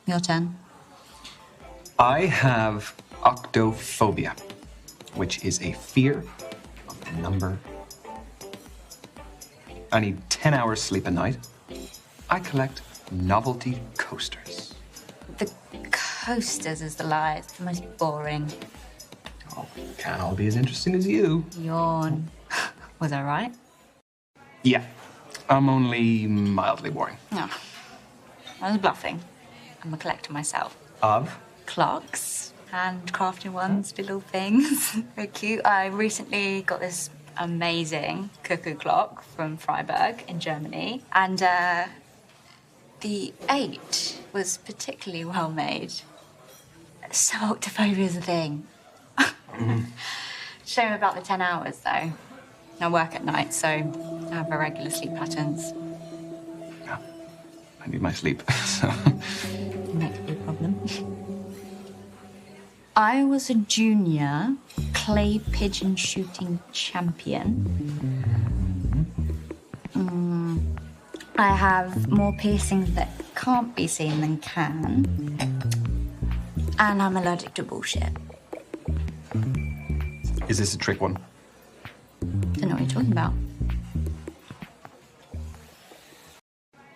G: Your turn.
J: I have octophobia, which is a fear of the number. I need 10 hours sleep a night. I collect novelty coasters.
G: The coasters is the lie. It's the most boring.
J: Oh, can't all be as interesting as you.
G: Yawn. Was I right?
J: Yeah, I'm only mildly boring.
G: No. I was bluffing. I'm a collector myself.
J: Of?
G: Clocks. Handcrafted ones, little things. Very cute. I recently got this amazing cuckoo clock from Freiburg in Germany. And the 8 was particularly well made. So octophobia is a thing. Shame about the 10 hours, though. I work at night, so I have irregular sleep patterns.
J: Yeah, I need my sleep, so...
G: That could be a problem. I was a junior clay pigeon shooting champion. I have more piercings that can't be seen than can. And I'm allergic to bullshit.
J: Is this a trick one?
G: Don't know what you're talking about.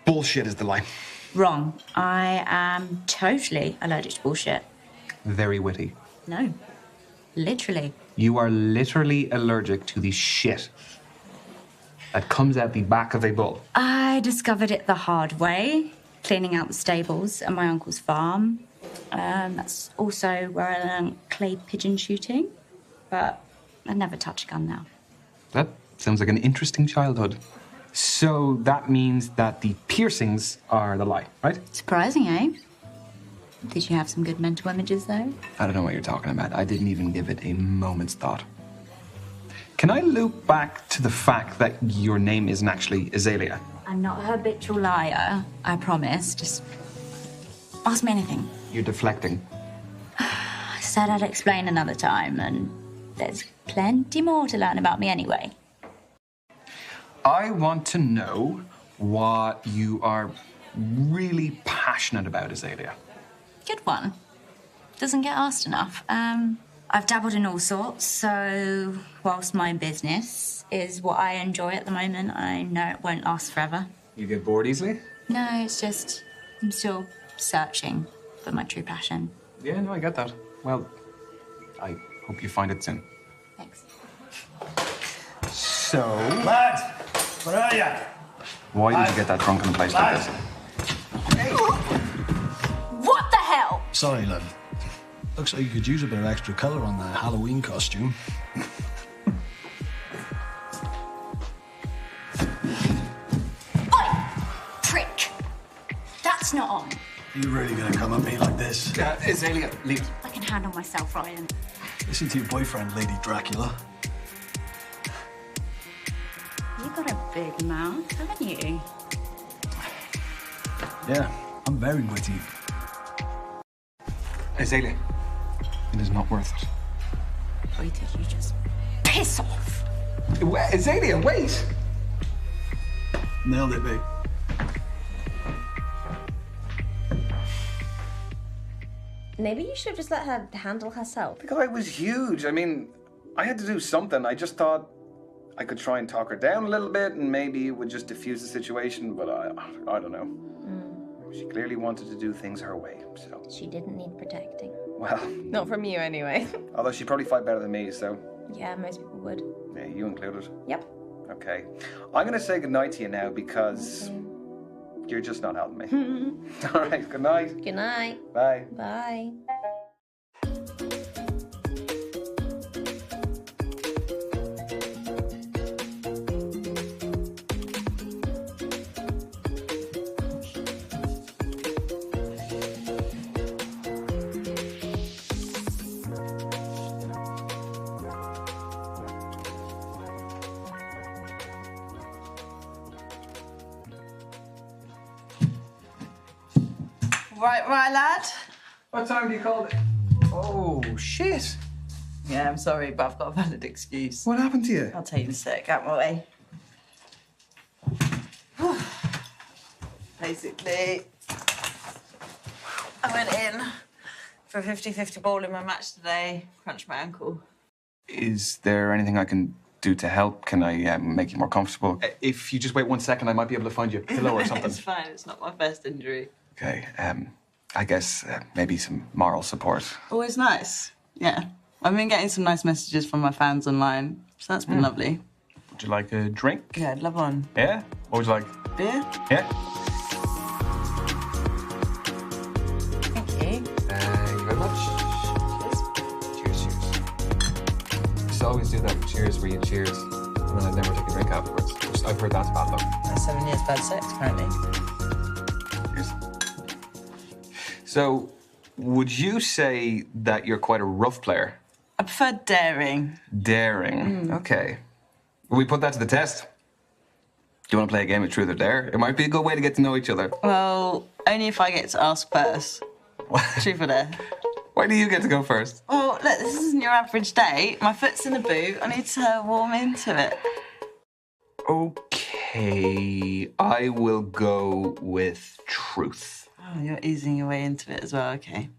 J: Bullshit is the lie.
G: Wrong. I am totally allergic to bullshit.
J: Very witty.
G: No. Literally.
J: You are literally allergic to the shit that comes out the back of a bull?
G: I discovered it the hard way, cleaning out the stables at my uncle's farm. That's also where I learned clay pigeon shooting, but I never touch a gun now.
J: That sounds like an interesting childhood. So that means that the piercings are the lie, right?
G: Surprising, eh? Did you have some good mental images, though?
J: I don't know what you're talking about. I didn't even give it a moment's thought. Can I loop back to the fact that your name isn't actually Azalea?
G: I'm not a habitual liar, I promise. Just ask me anything.
J: You're deflecting.
G: I said I'd explain another time, and there's plenty more to learn about me anyway.
J: I want to know what you are really passionate about, Azalea.
G: Good one. Doesn't get asked enough. I've dabbled in all sorts, so whilst my business is what I enjoy at the moment, I know it won't last forever.
J: You get bored easily?
G: No, it's just I'm still searching for my true passion.
J: Yeah, no, I get that. Well, I hope you find it soon.
G: Thanks.
J: So...
K: Lads, where are you?
J: Why did you get that drunk in a place like this?
G: What the hell?
K: Sorry, lad. Looks like you could use a bit of extra colour on that Halloween costume.
G: Oi! Prick! That's not on.
K: Are you really gonna come at me like this?
J: Azalea, leave.
G: I can handle myself, Ryan.
K: Listen to your boyfriend, Lady Dracula.
G: You got a big mouth, haven't you?
K: Yeah, I'm very witty.
J: Azalea, it is not worth it.
G: Wait till you just piss off.
J: Azalea, wait!
K: Nailed it, babe.
B: Maybe you should have just let her handle herself.
A: The guy was huge. I mean, I had to do something. I just thought I could try and talk her down a little bit and maybe it would just diffuse the situation, but I don't know. She clearly wanted to do things her way, so...
B: She didn't need protecting.
A: Well...
B: Not from you, anyway.
A: Although she'd probably fight better than me, so...
B: Yeah, most people would.
A: Yeah, you included.
B: Yep.
A: Okay. I'm gonna say goodnight to you now because... You're just not helping me. All right, good night.
B: Good night.
A: Bye.
B: Bye.
H: Right, lad.
A: What time do you call it? Oh, shit.
H: Yeah, I'm sorry, but I've got a valid excuse.
A: What happened to you?
H: I'll tell you in a sec. Out my way. Basically, I went in for a 50-50 ball in my match today. Crunched my ankle.
J: Is there anything I can do to help? Can I make you more comfortable? If you just wait 1 second, I might be able to find you a pillow or something.
H: It's fine. It's not my first injury.
J: Okay, I guess maybe some moral support.
H: Always nice. Yeah. I've been getting some nice messages from my fans online, so that's been lovely.
J: Would you like a drink?
H: Yeah, I'd love one.
J: Yeah? What would you like?
H: Beer?
J: Yeah?
H: Thank you.
J: Thank you very much. Cheers, cheers. Just always do that cheers where you cheers, and then I'd never take a drink afterwards. I've heard that's bad luck.
H: That's 7 years bad sex, apparently.
J: Cheers. So, would you say that you're quite a rough player?
H: I prefer daring.
J: Daring. Okay. Will we put that to the test? Do you want to play a game of truth or dare? It might be a good way to get to know each other.
H: Well, only if I get to ask first. Truth or dare?
J: Why do you get to go first?
H: Well, look, this isn't your average date. My foot's in the boot. I need to warm into it.
J: Okay, I will go with truth.
H: Oh, you're easing your way into it as well, okay.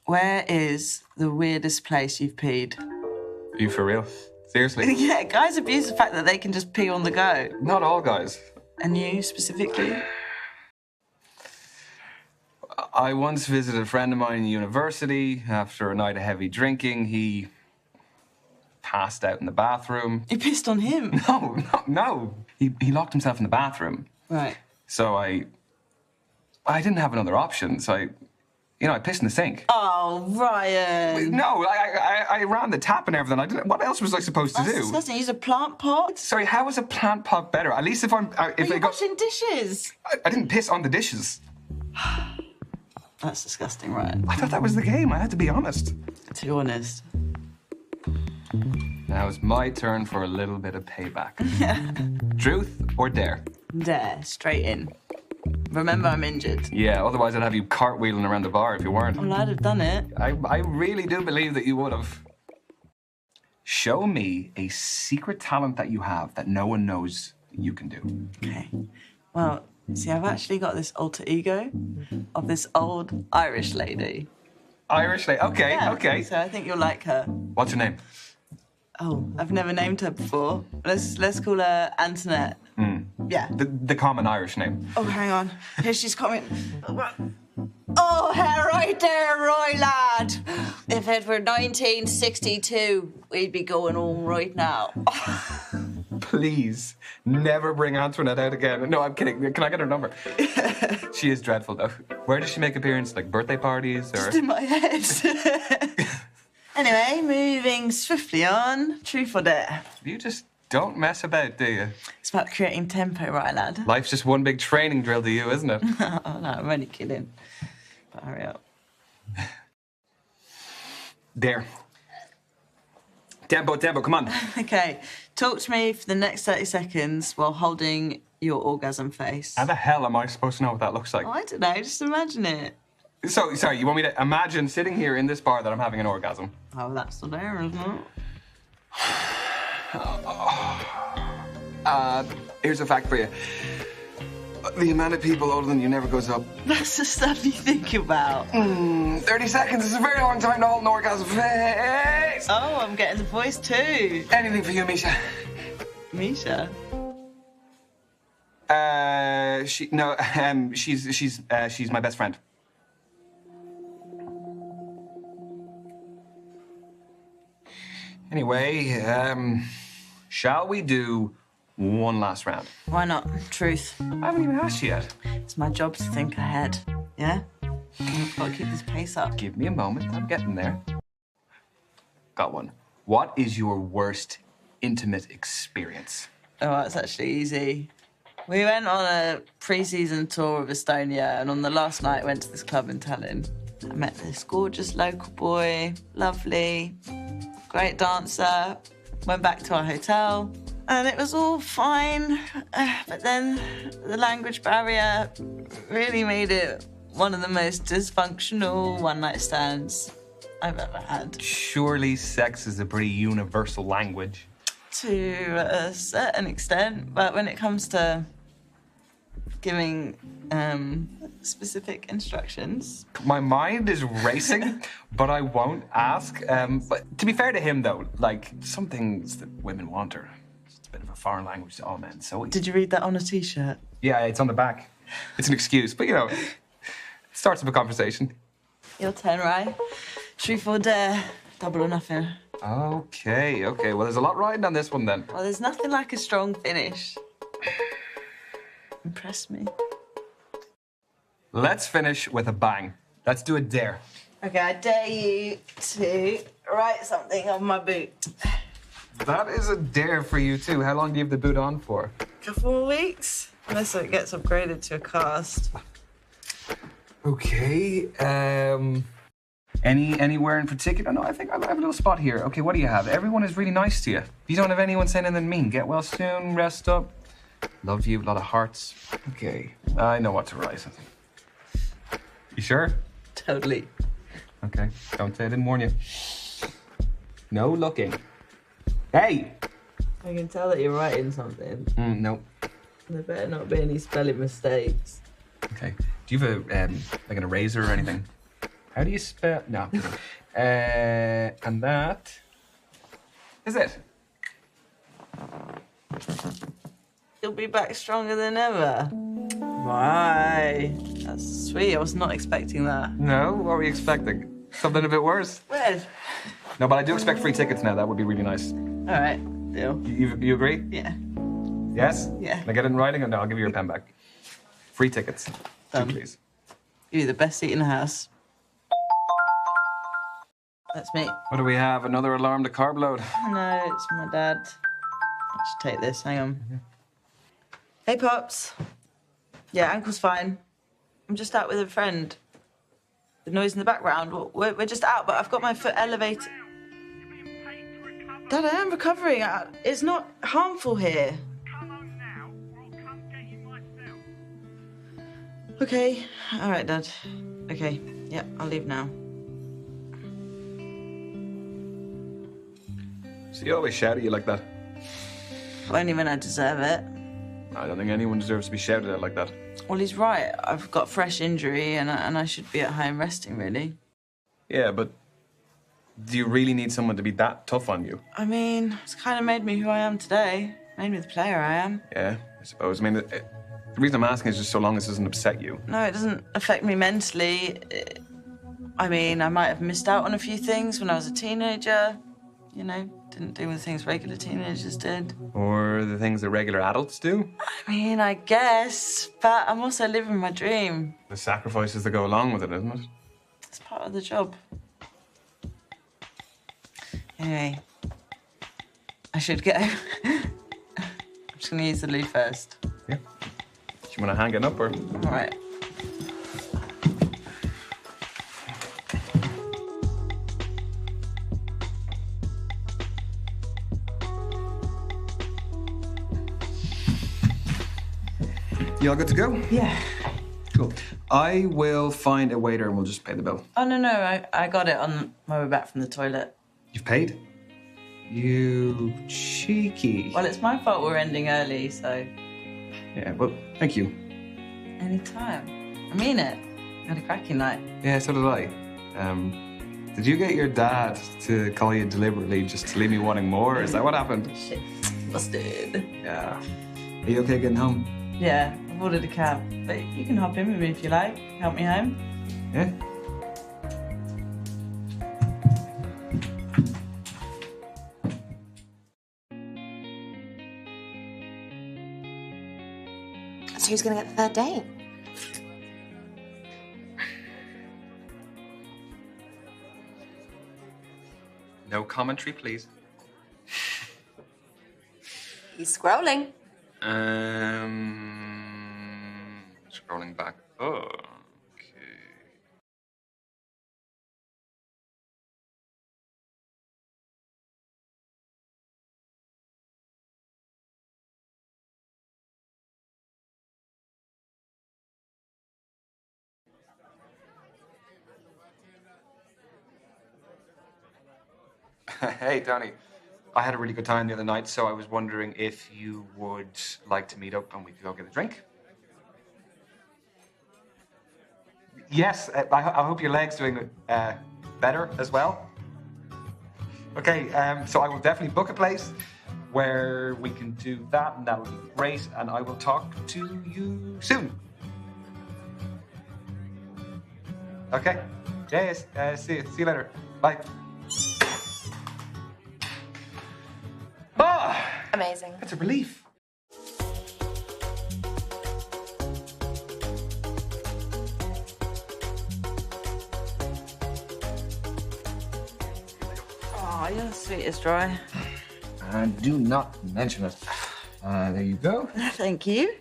H: Where is the weirdest place you've peed?
J: Are you for real? Seriously?
H: Yeah, guys abuse the fact that they can just pee on the go.
J: Not all guys.
H: And you, specifically?
J: I once visited a friend of mine in university. After a night of heavy drinking, he passed out in the bathroom.
H: You pissed on him?
J: No. He locked himself in the bathroom.
H: Right.
J: So I didn't have another option, so I pissed in the sink.
H: Oh, Ryan.
J: No, I ran the tap and everything. What else was I supposed to do?
H: That's disgusting. Use a plant pot?
J: Sorry, how is a plant pot better? At least if
H: you're washing dishes.
J: I didn't piss on the dishes.
H: That's disgusting, Ryan.
J: I thought that was the game. I had to be honest.
H: To be honest.
J: Now it's my turn for a little bit of payback. Truth or dare?
H: Dare. Straight in. Remember, I'm injured.
J: Yeah, otherwise I'd have you cartwheeling around the bar if you weren't.
H: Well, I'd have done it.
J: I really do believe that you would have. Show me a secret talent that you have that no one knows you can do.
H: Okay. Well, see, I've actually got this alter ego of this old Irish lady.
J: Irish lady? Okay,
H: yeah,
J: okay.
H: So I think you'll like her.
J: What's her name?
H: Oh, I've never named her before. Let's call her Antoinette. Yeah.
J: The common Irish name.
H: Oh, hang on. Here she's coming. Oh, right there, Roy, lad. If it were 1962, we'd be going home right now.
J: Please, never bring Antoinette out again. No, I'm kidding. Can I get her number? She is dreadful, though. Where does she make appearances? Like birthday parties, or?
H: Just in my head. Anyway, moving swiftly on. Truth or dare?
J: You just don't mess about, do you?
H: It's about creating tempo, right, lad?
J: Life's just one big training drill to you, isn't it?
H: Oh, no, I'm only kidding. But hurry up.
J: Dare. Tempo, come on.
H: Okay, talk to me for the next 30 seconds while holding your orgasm face.
J: How the hell am I supposed to know what that looks like?
H: Oh, I don't know, just imagine it.
J: So, sorry, you want me to imagine sitting here in this bar that I'm having an orgasm?
H: Oh, that's the dare, isn't it?
J: Here's a fact for you. The amount of people older than you never goes up.
H: That's the stuff you think about.
J: 30 seconds is a very long time to hold an orgasm face.
H: Oh, I'm getting the voice too.
J: Anything for you, Misha.
H: Misha?
J: She's my best friend. Anyway, shall we do one last round?
H: Why not? Truth.
J: I haven't even asked you yet.
H: It's my job to think ahead. Yeah? I've got to keep this pace up.
J: Give me a moment. I'm getting there. Got one. What is your worst intimate experience?
H: Oh, that's actually easy. We went on a pre-season tour of Estonia, and on the last night went to this club in Tallinn. I met this gorgeous local boy, lovely, great dancer. Went back to our hotel, and it was all fine. But then the language barrier really made it one of the most dysfunctional one-night stands I've ever had.
J: Surely sex is a pretty universal language.
H: To a certain extent, but when it comes to giving specific instructions.
J: My mind is racing, but I won't ask. But to be fair to him, though, like, some things that women want are just a bit of a foreign language to all men, so...
H: Did you read that on a T-shirt?
J: Yeah, it's on the back. It's an excuse, but, it starts up a conversation.
H: Your turn, right? Truth or dare? Double or nothing.
J: Okay. Well, there's a lot riding on this one, then.
H: Well, there's nothing like a strong finish. Impress me.
J: Let's finish with a bang. Let's do a dare.
H: Okay, I dare you to write something on my boot.
J: That is a dare for you, too. How long do you have the boot on for?
H: Couple of weeks, unless it gets upgraded to a cast.
J: Okay, Anywhere in particular? No, I think I have a little spot here. Okay, what do you have? Everyone is really nice to you. You don't have anyone saying anything mean. Get well soon, rest up. Love you, a lot of hearts. Okay, I know what to write. You sure?
H: Totally.
J: Okay, don't say I didn't warn you. No looking. Hey!
H: I can tell that you're writing something.
J: No.
H: There better not be any spelling mistakes.
J: Okay. Do you have like an eraser or anything? How do you spell? No. And that is it.
H: You'll be back stronger than ever. Why? That's sweet. I was not expecting that.
J: No? What were you expecting? Something a bit worse?
H: Weird.
J: No, but I do expect free tickets now. That would be really nice.
H: All right, deal.
J: You agree?
H: Yeah.
J: Yes?
H: Yeah.
J: Can I get it in writing? Or no, I'll give you your pen back. Free tickets. Two, please.
H: You're the best seat in the house. That's me.
J: What do we have? Another alarm to carb load?
H: No, it's my dad. I'll just take this. Hang on. Hey, Pops. Yeah, ankle's fine. I'm just out with a friend. The noise in the background. We're just out, but I've got my foot elevated. Dad, I am recovering. It's not harmful here. Okay. All right, Dad. Okay. Yeah, I'll leave now.
J: So you always shout at you like that?
H: Only when I deserve it.
J: I don't think anyone deserves to be shouted at like that.
H: Well, he's right. I've got fresh injury and I should be at home resting, really.
J: Yeah, but do you really need someone to be that tough on you?
H: I mean, it's kind of made me who I am today. Made me the player I am.
J: Yeah, I suppose. I mean, the reason I'm asking is just so long as it doesn't upset you.
H: No, it doesn't affect me mentally. I mean, I might have missed out on a few things when I was a teenager. You know, didn't do the things regular teenagers did.
J: Or the things that regular adults do?
H: I mean, I guess, but I'm also living my dream.
J: The sacrifices that go along with it, isn't it?
H: It's part of the job. Anyway, I should go. I'm just gonna use the loo first.
J: Yeah. Do you want to hang it up or?
H: All right.
J: You all good to go?
H: Yeah.
J: Cool. I will find a waiter and we'll just pay the bill.
H: Oh, no, I got it on my way back from the toilet.
J: You've paid? You cheeky.
H: Well, it's my fault we're ending early, so...
J: Yeah, well, thank you.
H: Anytime. I mean it. Had a cracking night.
J: Yeah, so did I. Did you get your dad to call you deliberately just to leave me wanting more? Is that what happened?
H: Shit. Busted.
J: Yeah. Are you okay getting home?
H: Yeah, I've ordered a cab, but you can hop in with me if you like. Help me home.
J: Yeah?
I: So who's gonna get the third date?
D: No commentary, please.
I: He's scrolling.
D: Scrolling back. Oh, okay.
J: Hey, Tony. I had a really good time the other night, so I was wondering if you would like to meet up and we could go get a drink. Yes, I hope your leg's doing better as well. Okay, so I will definitely book a place where we can do that, and that'll be great, and I will talk to you soon. Okay, yes, see you later. Bye.
I: Amazing.
J: That's a relief.
H: Oh, you're the sweetest, Roy.
J: And do not mention it. There you go.
H: Thank you.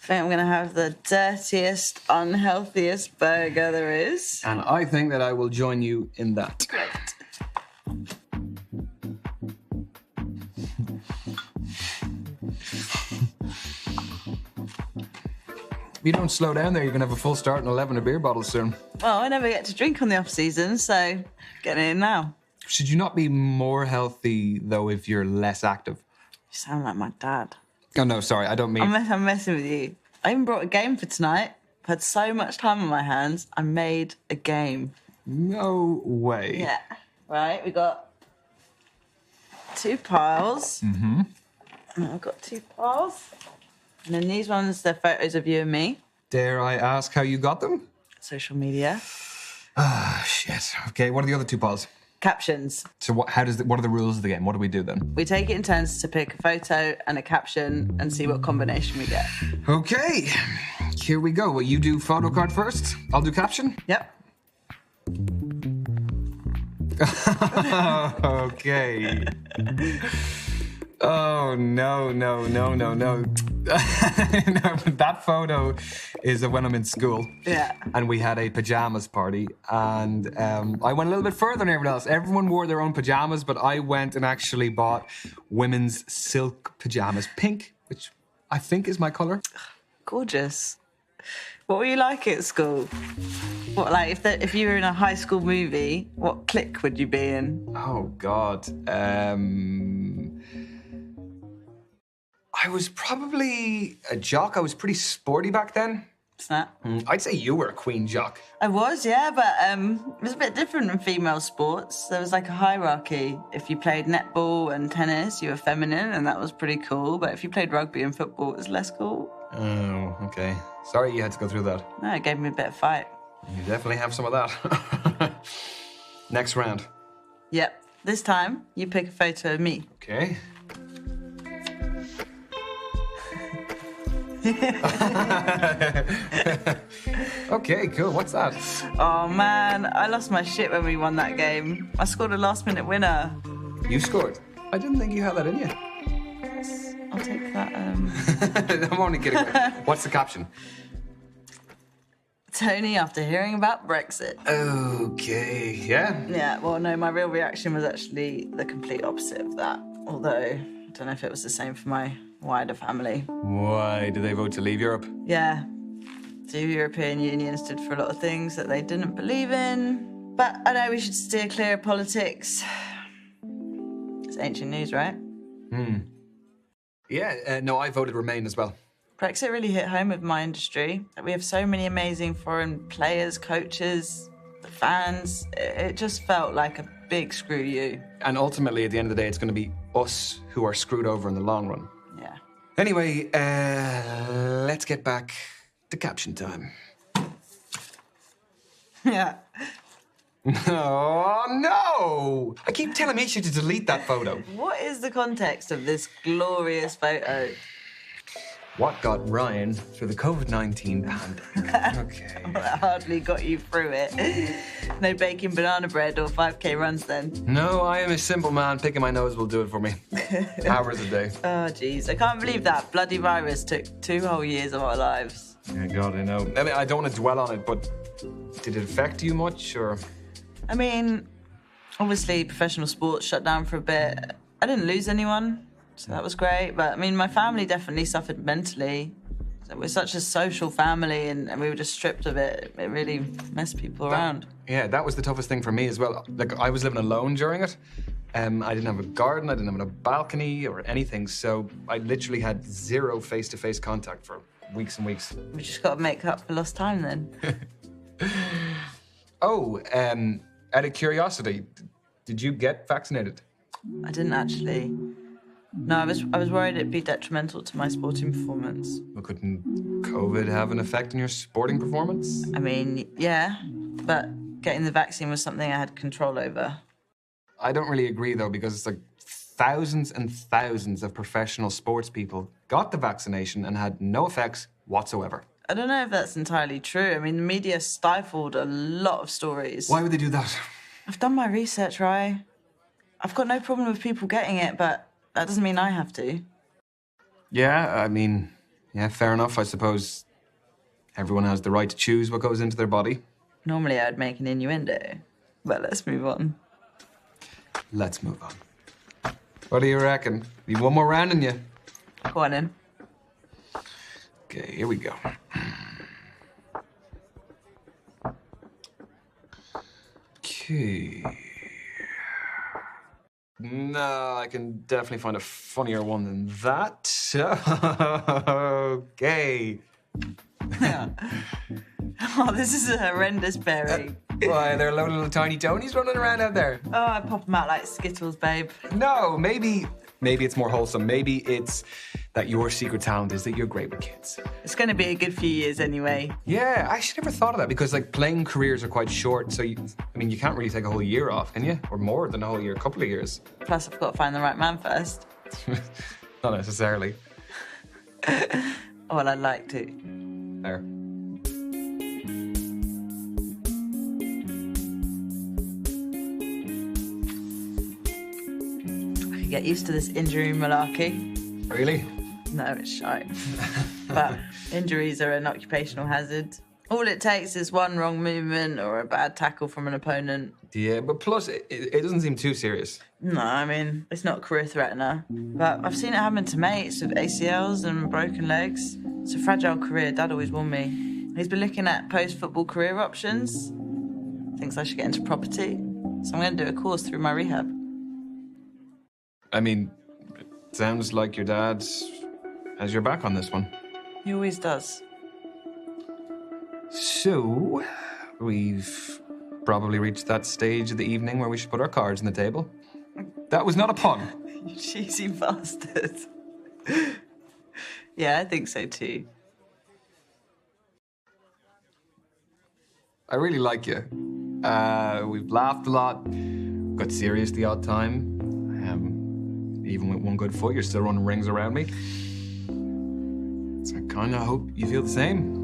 H: I think I'm going to have the dirtiest, unhealthiest burger there is.
J: And I think that I will join you in that.
H: Great.
J: If you don't slow down there, you're going to have a full start and 11 beer bottles soon.
H: Well, I never get to drink on the off season, so get in now.
J: Should you not be more healthy, though, if you're less active?
H: You sound like my dad.
J: Oh, no, sorry, I don't mean...
H: I'm messing with you. I even brought a game for tonight. I've had so much time on my hands, I made a game.
J: No way.
H: Yeah. Right, we got 2 piles.
J: Mm-hmm.
H: And I've got 2 piles. And then these ones, they're photos of you and me.
J: Dare I ask how you got them?
H: Social media.
J: Ah, shit. Okay, what are the other 2 piles?
H: Captions.
J: So what are the rules of the game? What do we do then?
H: We take it in turns to pick a photo and a caption and see what combination we get.
J: Okay, here we go. Will you do photo card first? I'll do caption?
H: Yep.
J: Okay. Oh, no. No, that photo is of when I'm in school.
H: Yeah.
J: And we had a pajamas party. And I went a little bit further than everyone else. Everyone wore their own pajamas, but I went and actually bought women's silk pajamas. Pink, which I think is my color.
H: Gorgeous. What were you like at school? What, like, if you were in a high school movie, what clique would you be in?
J: Oh, God. I was probably a jock. I was pretty sporty back then.
H: Snap.
J: I'd say you were a queen jock.
H: I was, yeah, but it was a bit different in female sports. There was like a hierarchy. If you played netball and tennis, you were feminine, and that was pretty cool. But if you played rugby and football, it was less cool.
J: Oh, okay. Sorry you had to go through that.
H: No, it gave me a bit of fight.
J: You definitely have some of that. Next round.
H: Yep. This time, you pick a photo of me.
J: Okay. Okay, cool. What's that?
H: Oh, man. I lost my shit when we won that game. I scored a last-minute winner.
J: You scored? I didn't think you had that in you.
H: I'll take that.
J: I'm only kidding. What's the caption?
H: Tony, after hearing about Brexit.
J: Okay, yeah?
H: Yeah, well, no, my real reaction was actually the complete opposite of that. Although, I don't know if it was the same for my wider family.
J: Why did they vote to leave Europe?
H: Yeah. The European Union stood for a lot of things that they didn't believe in. But I know we should steer clear of politics. It's ancient news, right?
J: Yeah, no, I voted Remain as well.
H: Brexit really hit home with my industry. We have so many amazing foreign players, coaches, the fans. It just felt like a big screw you.
J: And ultimately, at the end of the day, it's going to be us who are screwed over in the long run.
H: Yeah.
J: Anyway, let's get back to caption time.
H: Yeah.
J: Oh, no! I keep telling Misha to delete that photo.
H: What is the context of this glorious photo?
J: What got Ryan through the COVID-19 pandemic? Okay.
H: That hardly got you through it. No baking banana bread or 5K runs then.
J: No, I am a simple man. Picking my nose will do it for me. Hours a day.
H: Oh, jeez. I can't believe that bloody virus took 2 whole years of our lives.
J: Yeah, God, I know. I mean, I don't want to dwell on it, but did it affect you much, or?
H: I mean, obviously professional sports shut down for a bit. I didn't lose anyone, so that was great. But I mean, my family definitely suffered mentally. So we're such a social family, and we were just stripped of it. It really messed people around.
J: Yeah, that was the toughest thing for me as well. Like, I was living alone during it. I didn't have a garden, I didn't have a balcony or anything, so I literally had zero face-to-face contact for weeks and weeks.
H: We just got to make up for lost time then.
J: Oh, out of curiosity, did you get vaccinated?
H: I didn't actually. No, I was worried it'd be detrimental to my sporting performance.
J: Well, couldn't COVID have an effect on your sporting performance?
H: I mean, yeah, but getting the vaccine was something I had control over.
J: I don't really agree, though, because it's like thousands and thousands of professional sports people got the vaccination and had no effects whatsoever.
H: I don't know if that's entirely true. I mean, the media stifled a lot of stories.
J: Why would they do that?
H: I've done my research, Rye. I've got no problem with people getting it, but that doesn't mean I have to.
J: Yeah, I mean, yeah, fair enough. I suppose everyone has the right to choose what goes into their body.
H: Normally I'd make an innuendo, but let's move on.
J: Let's move on. What do you reckon? Need one more round in you?
H: Go on in.
J: Okay, here we go. Okay. No, I can definitely find a funnier one than that. Okay.
H: Oh, this is a horrendous pairing.
J: Why, there are a load of little tiny Tonys running around out there.
H: Oh, I pop them out like Skittles, babe.
J: No, maybe it's more wholesome. Maybe it's that your secret talent is that you're great with kids.
H: It's going to be a good few years anyway.
J: Yeah, I actually never thought of that because like playing careers are quite short. So you can't really take a whole year off, can you? Or more than a whole year, a couple of years.
H: Plus, I've got to find the right man first.
J: Not necessarily.
H: Well, I'd like to.
J: There.
H: I could get used to this injury malarkey.
J: Really?
H: No, it's shite. But injuries are an occupational hazard. All it takes is one wrong movement or a bad tackle from an opponent.
J: Yeah, but plus, it doesn't seem too serious.
H: No, I mean, it's not a career threatener. But I've seen it happen to mates with ACLs and broken legs. It's a fragile career, Dad always warned me. He's been looking at post-football career options. Thinks I should get into property. So I'm going to do a course through my rehab.
J: I mean, it sounds like your dad has your back on this one.
H: He always does.
J: So, we've probably reached that stage of the evening where we should put our cards on the table. That was not a pun.
H: You cheesy bastard. Yeah, I think so too.
J: I really like you. We've laughed a lot, got serious the odd time. Even with one good foot, you're still running rings around me. So I kind of hope you feel the same.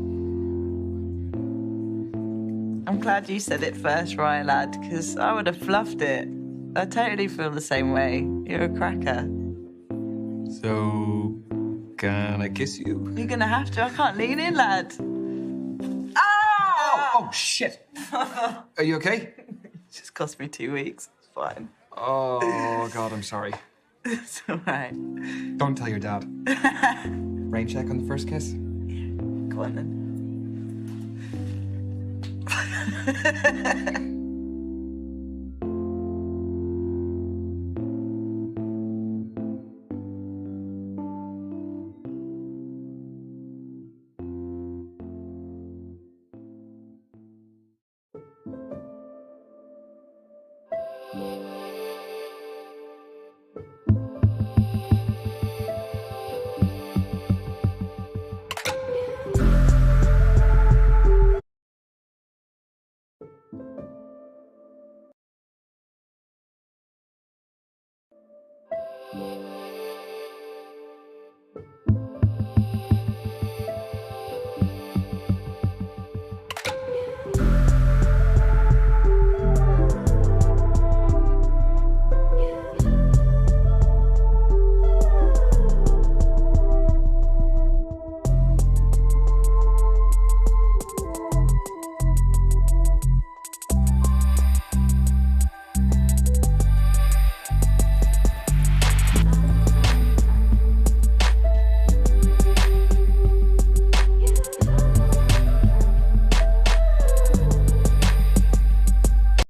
H: I'm glad you said it first, right, lad, because I would have fluffed it. I totally feel the same way. You're a cracker.
J: So, can I kiss you?
H: You're gonna have to. I can't lean in, lad.
J: Ah! Oh, shit. Are you okay?
H: It just cost me 2 weeks. It's fine.
J: Oh, God, I'm sorry.
H: It's all right.
J: Don't tell your dad. Rain check on the first kiss?
H: Go on then.